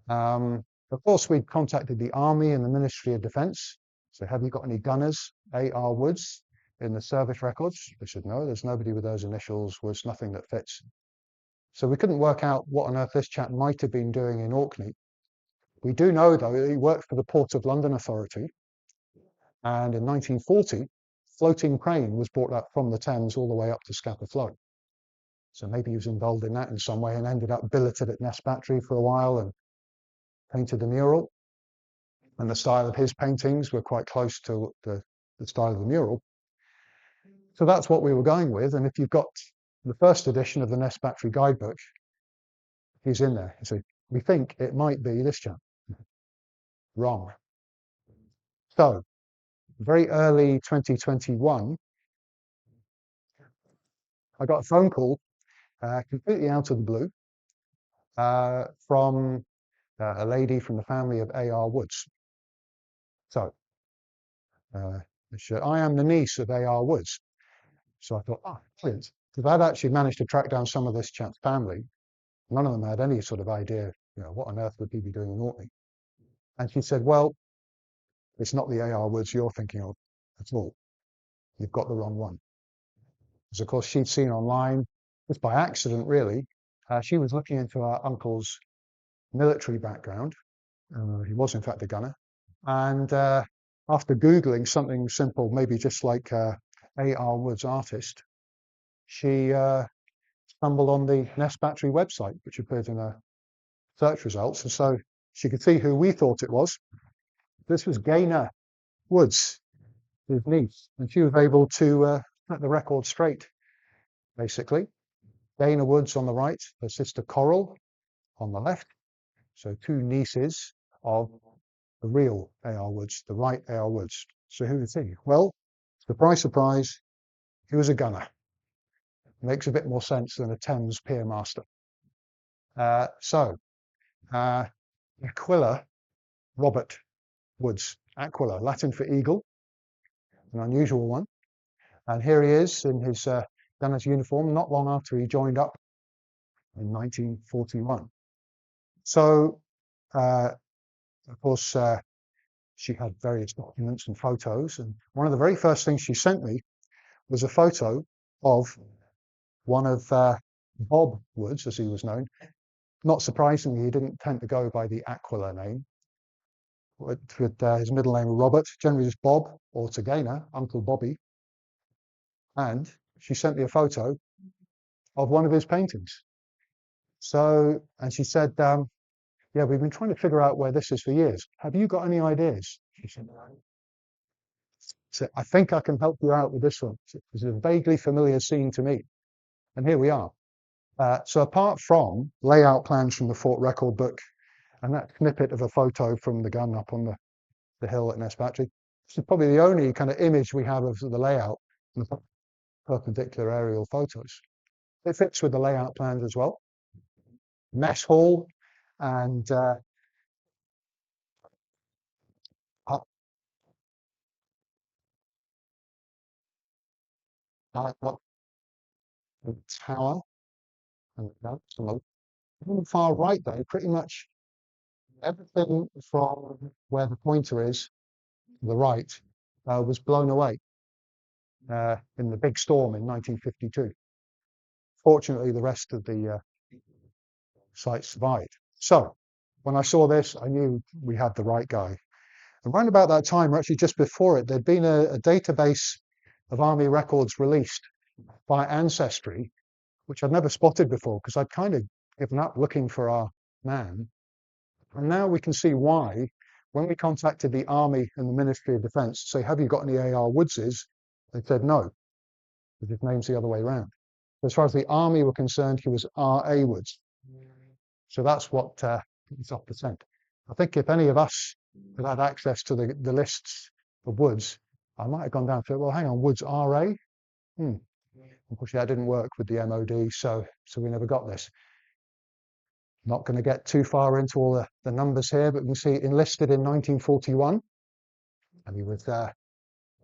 Of course, we contacted the Army and the Ministry of Defence. So have you got any gunners, A.R. Woods, in the service records? They said, no, there's nobody with those initials, Woods, nothing that fits. So we couldn't work out what on earth this chap might have been doing in Orkney. We do know, though, that he worked for the Port of London Authority. And in 1940, floating crane was brought up from the Thames all the way up to Scapa Flow. So maybe he was involved in that in some way and ended up billeted at Ness Battery for a while and painted the mural. And the style of his paintings were quite close to the style of the mural. So that's what we were going with. And if you've got the first edition of the Ness Battery guidebook, he's in there. So we think it might be this chap. Wrong. So very early 2021, I got a phone call completely out of the blue from a lady from the family of A.R. Woods. So she said, I am the niece of A.R. Woods. So I thought, brilliant. Because I'd actually managed to track down some of this chap's family. None of them had any sort of idea, what on earth would he be doing in Orkney? And she said, well, it's not the A.R. Woods you're thinking of at all. You've got the wrong one. Because, of course, she'd seen online, just by accident, really, she was looking into her uncle's military background. He was, in fact, a gunner. And after Googling something simple, maybe just like A.R. Woods artist, she stumbled on the Ness Battery website, which appeared in her search results. And so she could see who we thought it was. This was Gaynor Woods, his niece. And she was able to set the record straight, basically. Gaynor Woods on the right, her sister Coral on the left. So two nieces of the real A.R. Woods, the right A.R. Woods. So who is he? Well, surprise, surprise, he was a gunner. Makes a bit more sense than a Thames pier master. Aquila Robert Woods. Aquila, Latin for eagle, an unusual one. And here he is in his gunner's uniform, not long after he joined up in 1941. So, of course, she had various documents and photos. And one of the very first things she sent me was a photo of one of Bob Woods, as he was known. Not surprisingly, he didn't tend to go by the Aquila name. With his middle name Robert, generally just Bob, or to Gaynor, Uncle Bobby. And she sent me a photo of one of his paintings. So, and she said, yeah, we've been trying to figure out where this is for years. Have you got any ideas? She said, so I think I can help you out with this one. It's a vaguely familiar scene to me. And here we are. So apart from layout plans from the Fort Record book and that snippet of a photo from the gun up on the hill at Ness Battery, this is probably the only kind of image we have of the layout and the perpendicular aerial photos. It fits with the layout plans as well. Mess hall and the tower and on the far right though, pretty much everything from where the pointer is, the right, was blown away in the big storm in 1952. Fortunately, the rest of the site survived. So when I saw this, I knew we had the right guy. And around about that time, or actually just before it, there'd been a database of army records released by Ancestry, which I'd never spotted before because I'd kind of given up looking for our man. And now we can see why, when we contacted the Army and the Ministry of Defence to say, have you got any A.R. Woodses? They said no, because his name's the other way around. As far as the Army were concerned, he was R.A. Woods. So that's what it's off the scent. I think if any of us had had access to the lists of Woods, I might have gone down to, well, hang on, Woods R.A.? Unfortunately, that didn't work with the MOD, so we never got this. Not going to get too far into all the numbers here, but we can see enlisted in 1941. And he was at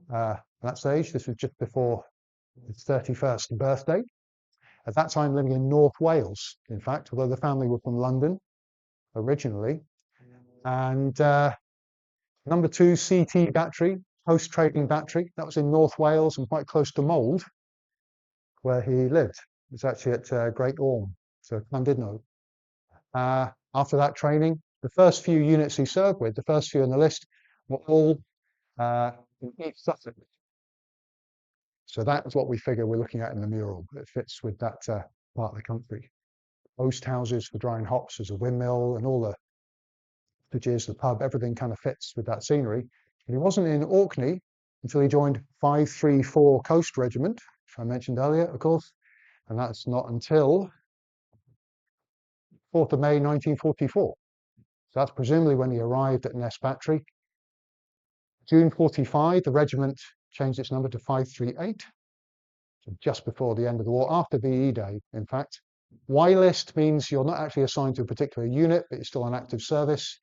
that stage. This was just before his 31st birthday. At that time, living in North Wales, in fact, although the family were from London originally. And number 2 CT battery, post-trading battery. That was in North Wales and quite close to Mould, where he lived. It was actually at Great Orme, so Llandudno. After that training, the first few units he served with, the first few on the list, were all in East Sussex. So that's what we figure we're looking at in the mural. It fits with that part of the country. Post houses for drying hops, there's a windmill and all the cottages, the pub, everything kind of fits with that scenery. And he wasn't in Orkney until he joined 534 Coast Regiment, which I mentioned earlier, of course. And that's not until 4th of May 1944. So that's presumably when he arrived at Ness Battery. June 45, the regiment changed its number to 538, so just before the end of the war, after VE Day, in fact. Y-list means you're not actually assigned to a particular unit, but you're still on active service.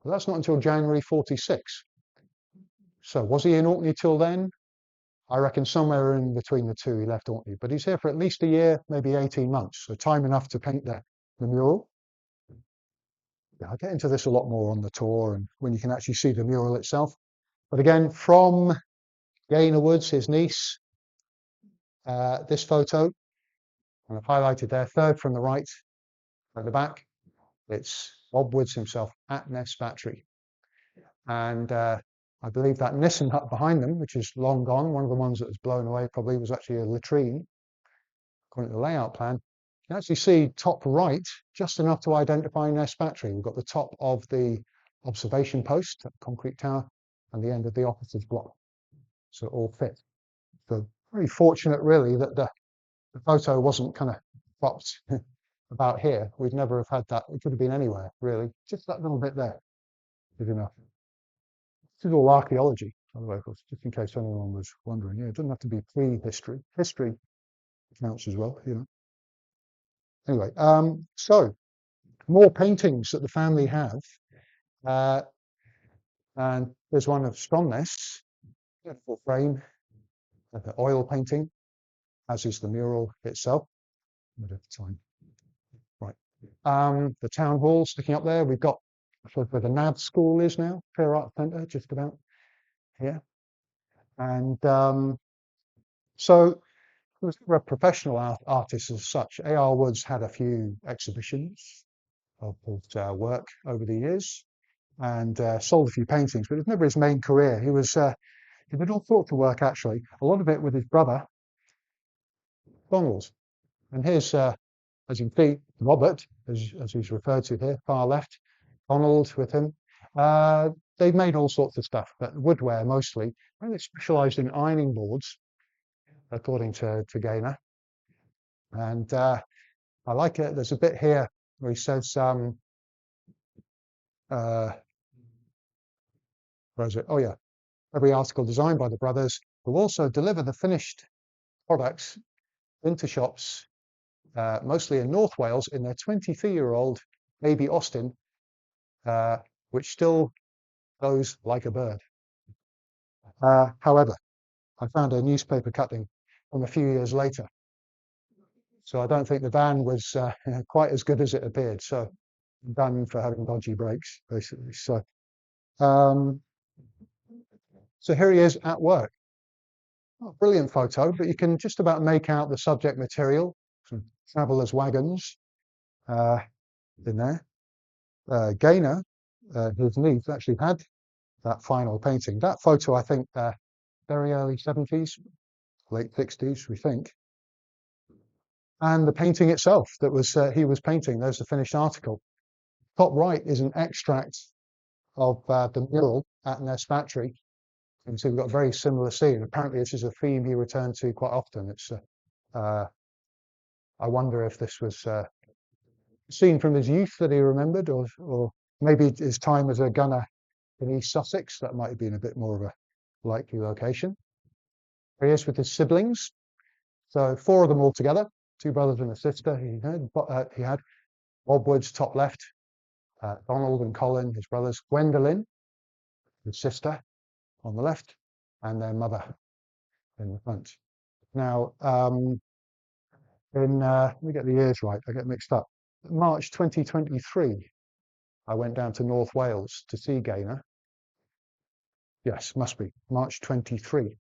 But that's not until January 46. So was he in Orkney till then? I reckon somewhere in between the two he left Orkney, but he's here for at least a year, maybe 18 months, so time enough to paint the mural. Yeah, I'll get into this a lot more on the tour and when you can actually see the mural itself. But again, from Gaynor Woods, his niece, this photo, and I've highlighted there, third from the right at the back, it's Bob Woods himself at Ness Battery. And I believe that Nissen hut behind them, which is long gone, one of the ones that was blown away probably was actually a latrine, according to the layout plan. You can actually see top right, just enough to identify Ness Battery. We've got the top of the observation post, that concrete tower, and the end of the officers' block. So it all fit. So very fortunate, really, that the photo wasn't kind of cropped about here. We'd never have had that. It could have been anywhere, really. Just that little bit there is enough. This is all archaeology, by the way, just in case anyone was wondering. Yeah, it doesn't have to be pre-history. History counts as well, you know. Anyway, so more paintings that the family have. Uh, and there's one of Stromness, beautiful frame, the oil painting, as is the mural itself. Bit of time. Right. The town hall sticking up there. We've got sort of where the NAV school is now, Fair Art Centre, just about here. And so there was never a professional artist as such. A.R. Woods had a few exhibitions of his work over the years and sold a few paintings, but it was never his main career. He did all sorts of work, actually, a lot of it with his brother, Donald. And here's, as you can see, Robert, as he's referred to here, far left, Donald with him. They've made all sorts of stuff, but woodware mostly. And they specialised in ironing boards, according to Gaynor. And I like it. There's a bit here where he says, where is it? Oh, yeah. Every article designed by the brothers will also deliver the finished products into shops, mostly in North Wales, in their 23-year-old baby Austin, which still goes like a bird. However, I found a newspaper cutting from a few years later. So I don't think the van was quite as good as it appeared. So done for having dodgy brakes, basically. Um, so here he is at work. Not a brilliant photo, but you can just about make out the subject material. Some travellers' wagons in there. Gaynor, his niece, actually had that final painting. That photo, I think, very early 70s, late 60s, we think. And the painting itself that was he was painting, there's the finished article. Top right is an extract of the mural at Ness Battery. You can see we've got a very similar scene. Apparently, this is a theme he returned to quite often. It's I wonder if this was a scene from his youth that he remembered, or maybe his time as a gunner in East Sussex. That might have been a bit more of a likely location. Here he is with his siblings. So 4 of them all together, 2 brothers and a sister. He had Bob Woods, top left, Donald and Colin, his brothers, Gwendolyn, his sister, on the left, and their mother in the front. Now, let me get the years right, I get mixed up. March 2023, I went down to North Wales to see Gaynor. Yes, must be March 23.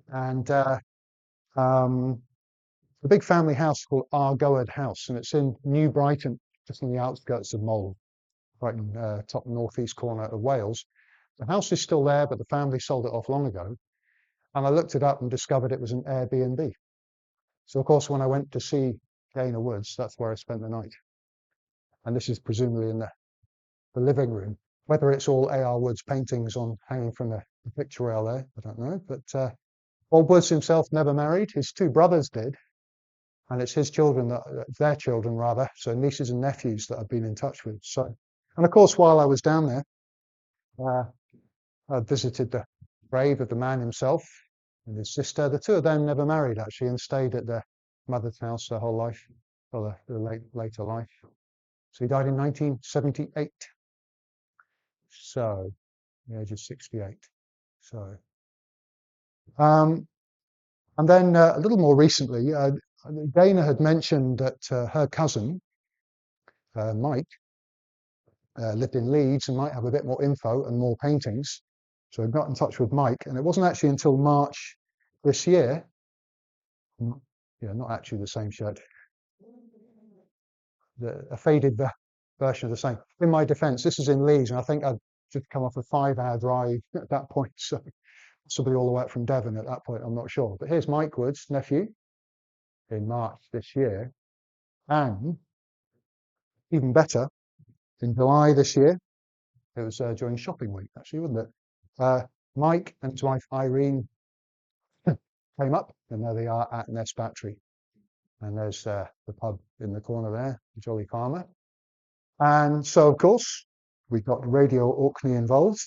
And the big family house called Argoed House, and it's in New Brighton, just on the outskirts of Mull, right in top northeast corner of Wales. The house is still there, but the family sold it off long ago. And I looked it up and discovered it was an Airbnb. So, of course, when I went to see Gaynor Woods, that's where I spent the night. And this is presumably in the living room. Whether it's all A.R. Woods paintings on hanging from the picture rail there, I don't know. But Bob Woods himself never married. His 2 brothers did. And it's his children, their children rather, so nieces and nephews that I've been in touch with. So, and of course, while I was down there, I visited the grave of the man himself and his sister. The 2 of them never married, actually, and stayed at their mother's house their whole life, or their later life. So he died in 1978. So, the age of 68. So, and then a little more recently, Dana had mentioned that her cousin, Mike, lived in Leeds and might have a bit more info and more paintings. So I got in touch with Mike, and it wasn't actually until March this year. Yeah, not actually the same shirt. A faded version of the same. In my defence, this is in Leeds, and I think just come off a 5-hour drive at that point. So possibly all the way up from Devon at that point, I'm not sure. But here's Mike Wood's nephew in March this year. And even better, in July this year, it was during shopping week, actually, wasn't it? Mike and his wife Irene came up, and there they are at Ness Battery. And there's the pub in the corner there, the Jolly Farmer. And so, of course, we got Radio Orkney involved.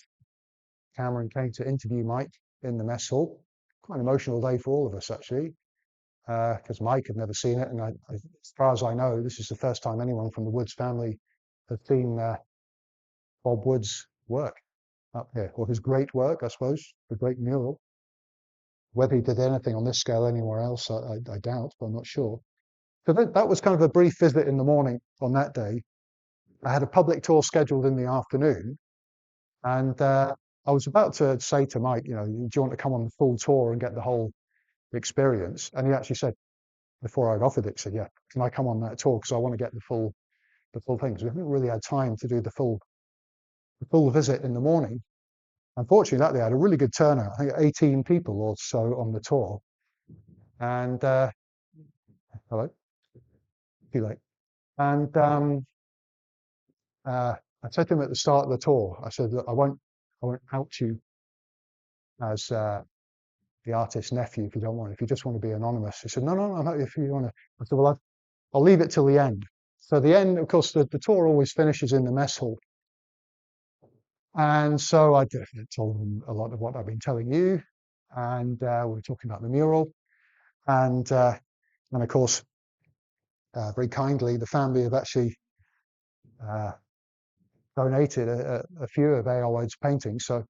Cameron came to interview Mike in the mess hall. Quite an emotional day for all of us, actually, because Mike had never seen it. And as far as I know, this is the first time anyone from the Woods family has seen Bob Wood's work up here, or his great work, I suppose, the great mural. Whether he did anything on this scale anywhere else, I doubt, but I'm not sure. So that was kind of a brief visit in the morning on that day. I had a public tour scheduled in the afternoon, and I was about to say to Mike, do you want to come on the full tour and get the whole experience? And he actually said, before I'd offered it, said, yeah, can I come on that tour? Because I want to get the full thing. Because we haven't really had time to do the full visit in the morning. Unfortunately, that day I had a really good turnout. I think 18 people or so on the tour. And hello, too late. And I said to him at the start of the tour, I said, look, I won't out you as the artist's nephew if you don't want. If you just want to be anonymous. He said, no, if you want to. I said, well, I'll leave it till the end. So the end, of course, the tour always finishes in the mess hall. And so I told him a lot of what I've been telling you, and we were talking about the mural, and of course, very kindly, the family have actually donated a few of A.R. Wood's paintings. So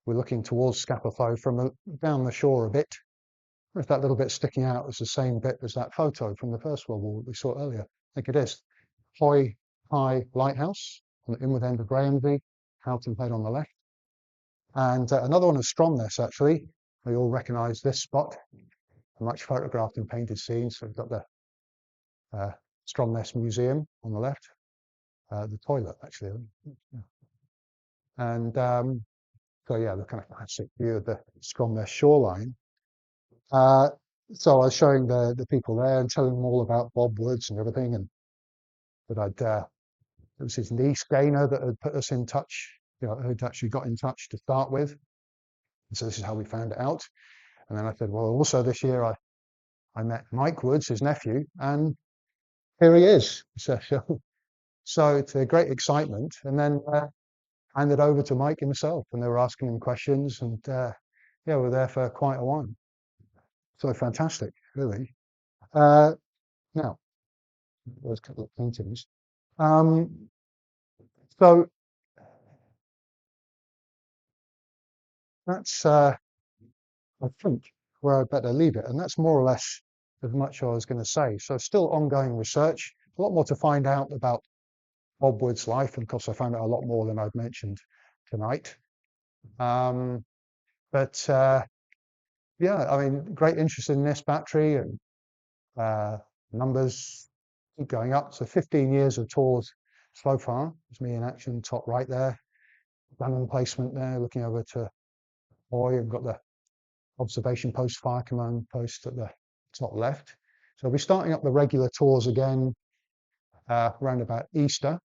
we're looking towards Scapa Flow from down the shore a bit. If that little bit sticking out is the same bit as that photo from the First World War that we saw earlier, I think it is. Hoy High Lighthouse on the inward end of Grahamsby, Houghton Head on the left. And another one of Stromness, actually. We all recognise this spot, a much photographed and painted scene. So we've got the Stromness Museum on the left, the toilet, actually. And so, yeah, the kind of classic view of the Stromness shoreline. So I was showing the people there and telling them all about Bob Woods and everything, and that it was his niece, Dana, that had put us in touch, who'd actually got in touch to start with. And so this is how we found it out. And then I said, well, also this year I met Mike Woods, his nephew, and here he is. So it's a great excitement. And then handed over to Mike himself, and they were asking him questions, and yeah, we're there for quite a while. So fantastic, really. Now, there's a couple of paintings. So that's, I think, where I'd better leave it. And that's more or less as much as I was going to say. So still ongoing research, a lot more to find out about Bob Wood's life. And of course, I found out a lot more than I've mentioned tonight. But yeah, I mean, great interest in Ness Battery, and numbers keep going up. So 15 years of tours so far. It's me in action, top right there. Running placement there, looking over to Hoy. I've got the observation post, fire command post at the top left. So we're starting up the regular tours again around about Easter.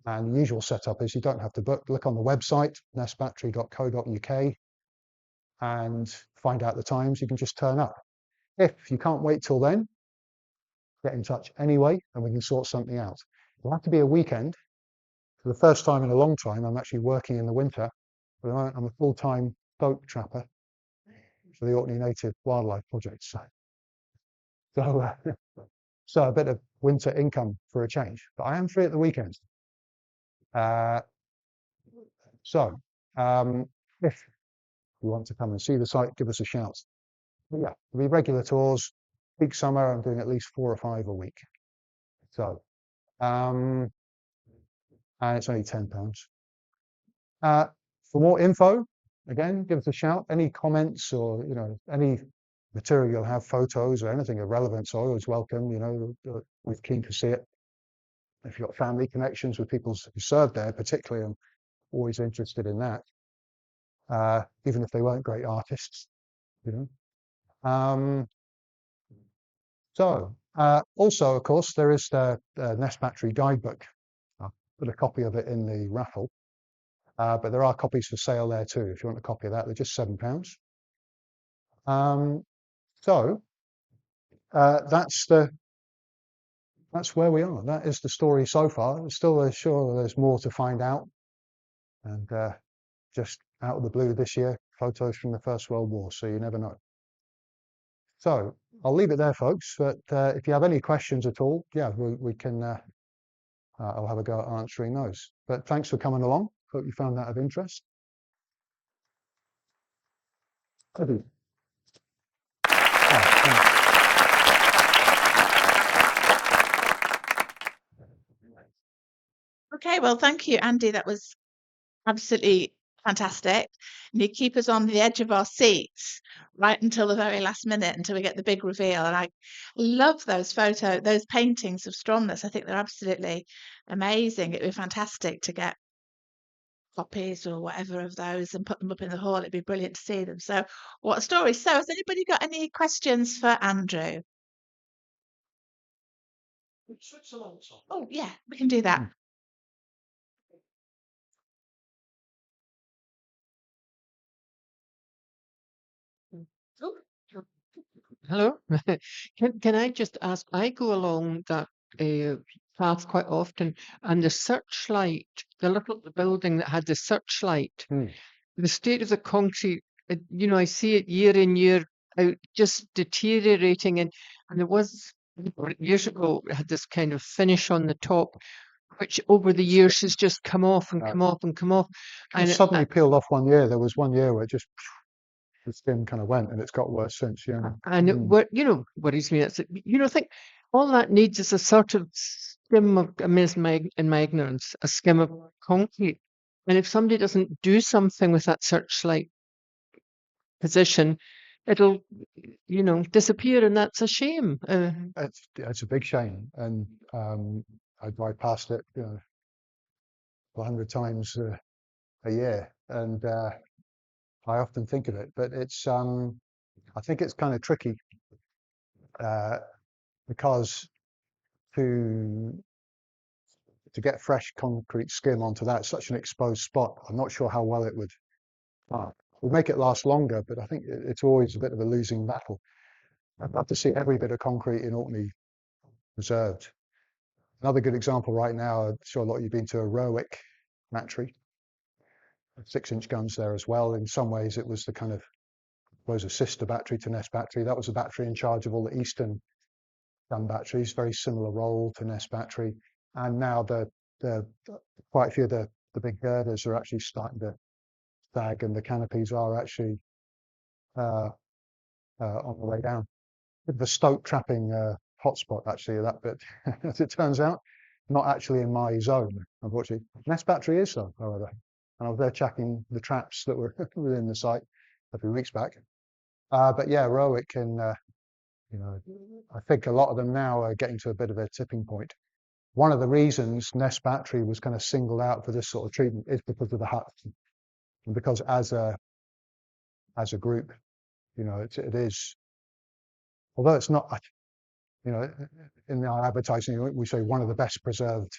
And the usual setup is you don't have to book. Look on the website, nessbattery.co.uk, and find out the times. You can just turn up. If you can't wait till then, get in touch anyway, and we can sort something out. It'll have to be a weekend. For the first time in a long time, I'm actually working in the winter. At the moment, I'm a full-time boat trapper for the Orkney Native Wildlife Project. So a bit of winter income for a change. But I am free at the weekends. If you want to come and see the site, give us a shout. But yeah, there'll be regular tours. Peak summer, I'm doing at least 4 or 5 a week. So, and it's only £10. For more info, again, give us a shout. Any comments or any material you'll have, photos or anything of relevance, always welcome. We're keen to see it. If you've got family connections with people who served there, particularly, always interested in that, even if they weren't great artists, you know. Also, of course, there is the Ness Battery guidebook. I'll put a copy of it in the raffle, but there are copies for sale there too. If you want a copy of that, they're just £7. Um, so that's where we are. That is the story so far. Still sure there's more to find out, and just out of the blue this year, photos from the First World War. So you never know. So I'll leave it there, folks. But if you have any questions at all, yeah, we can. I'll have a go at answering those. But thanks for coming along. Hope you found that of interest. Oh, Okay, well, thank you, Andy. That was absolutely fantastic. And you keep us on the edge of our seats right until the very last minute, until we get the big reveal. And I love those those paintings of Stromness. I think they're absolutely amazing. It'd be fantastic to get copies or whatever of those and put them up in the hall. It'd be brilliant to see them. So, what a story. So, has anybody got any questions for Andrew? Oh, yeah, we can do that. Oh, hello. Can I just ask? I go along that path quite often, and the searchlight, the little building that had the searchlight, Hmm. the state of the concrete, I see it year in, year out, just deteriorating. And there was years ago, it had this kind of finish on the top, which over the years has just come off and Right. come off and come off. It And suddenly peeled off one year. There was one year where it just the skin kind of went, and it's got worse since. Yeah. and it worries me. That's I think all that needs is a sort of skim of, I mean, in my ignorance, a skim of concrete. And if somebody doesn't do something with that searchlight position, it'll, disappear, and that's a shame. It's a big shame, and I drive past it, 100 times a year, and I often think of it. But it's I think it's kind of tricky uh, because to get fresh concrete skim onto that, such an exposed spot, I'm not sure how well it would. We'll make it last longer, but I think it's always a bit of a losing battle. I'd love to see every bit of concrete in Orkney preserved. Another good example right now, I'm sure a lot of you've been to a Rowwick battery, 6-inch guns there as well. In some ways, it was the kind of, I suppose, a sister battery to Ness battery. That was a battery in charge of all the eastern gun batteries, very similar role to Ness battery. And now the quite a few of the big girders are actually starting to sag, and the canopies are actually on the way down. The stoke trapping hotspot, actually, that bit, as it turns out, not actually in my zone, unfortunately. Ness battery is so, however. And I was there checking the traps that were within the site a few weeks back. But yeah, Rowwick and, I think a lot of them now are getting to a bit of a tipping point. One of the reasons Ness battery was kind of singled out for this sort of treatment is because of the huts. And because as a group, it is, although it's not, in our advertising, we say one of the best preserved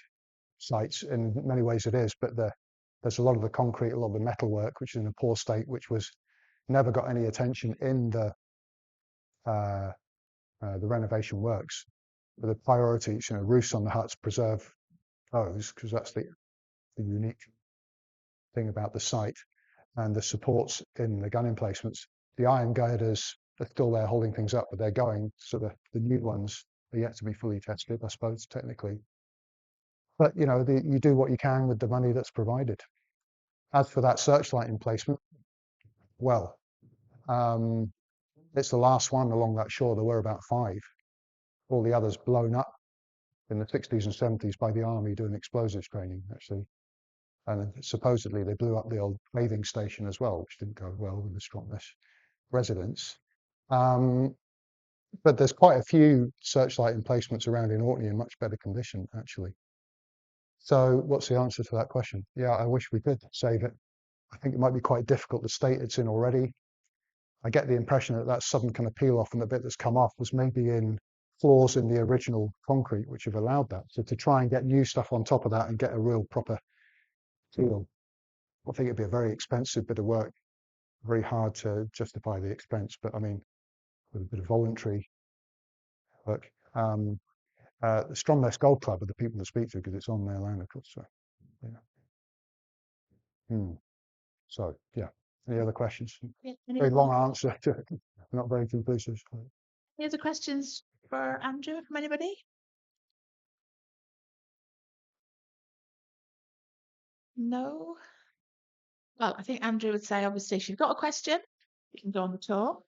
sites. In many ways it is, but there's a lot of the concrete, a lot of the metalwork, which is in a poor state, which was never got any attention in the renovation works. But the priorities, roofs on the huts, preserve those, because that's the unique thing about the site, and the supports in the gun emplacements. The iron girders are still there holding things up, but they're going, so the new ones are yet to be fully tested, I suppose, technically. But, you do what you can with the money that's provided. As for that searchlight emplacement, well, it's the last one along that shore. There were about 5. All the others blown up in the 60s and 70s by the army doing explosives training, actually. And supposedly they blew up the old bathing station as well, which didn't go well with the Stromness residents. But there's quite a few searchlight emplacements around in Orkney in much better condition, actually. So what's the answer to that question? Yeah, I wish we could save it. I think it might be quite difficult. The state it's in already. I get the impression that that sudden kind of peel off and the bit that's come off was maybe in flaws in the original concrete, which have allowed that. So to try and get new stuff on top of that and get a real proper feel, I think it'd be a very expensive bit of work, very hard to justify the expense. But I mean, with a bit of voluntary work. The Stromness Golf Club are the people to speak to because it's on their land, of course. So, yeah. So, yeah. Any other questions? Yeah, Very long answer to it. Not very conclusive. Any other questions for Andrew from anybody? No. Well, I think Andrew would say, obviously, if you've got a question, you can go on the tour.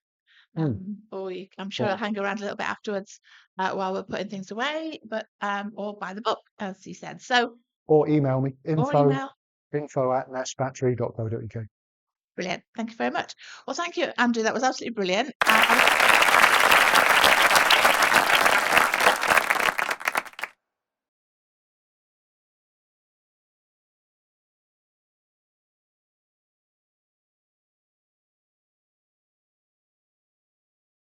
Or I'm sure I'll hang around a little bit afterwards while we're putting things away, but or buy the book, as he said. So, or email me, or email. info@nessbattery.co.uk. Brilliant. Thank you very much. Well, thank you, Andrew. That was absolutely brilliant.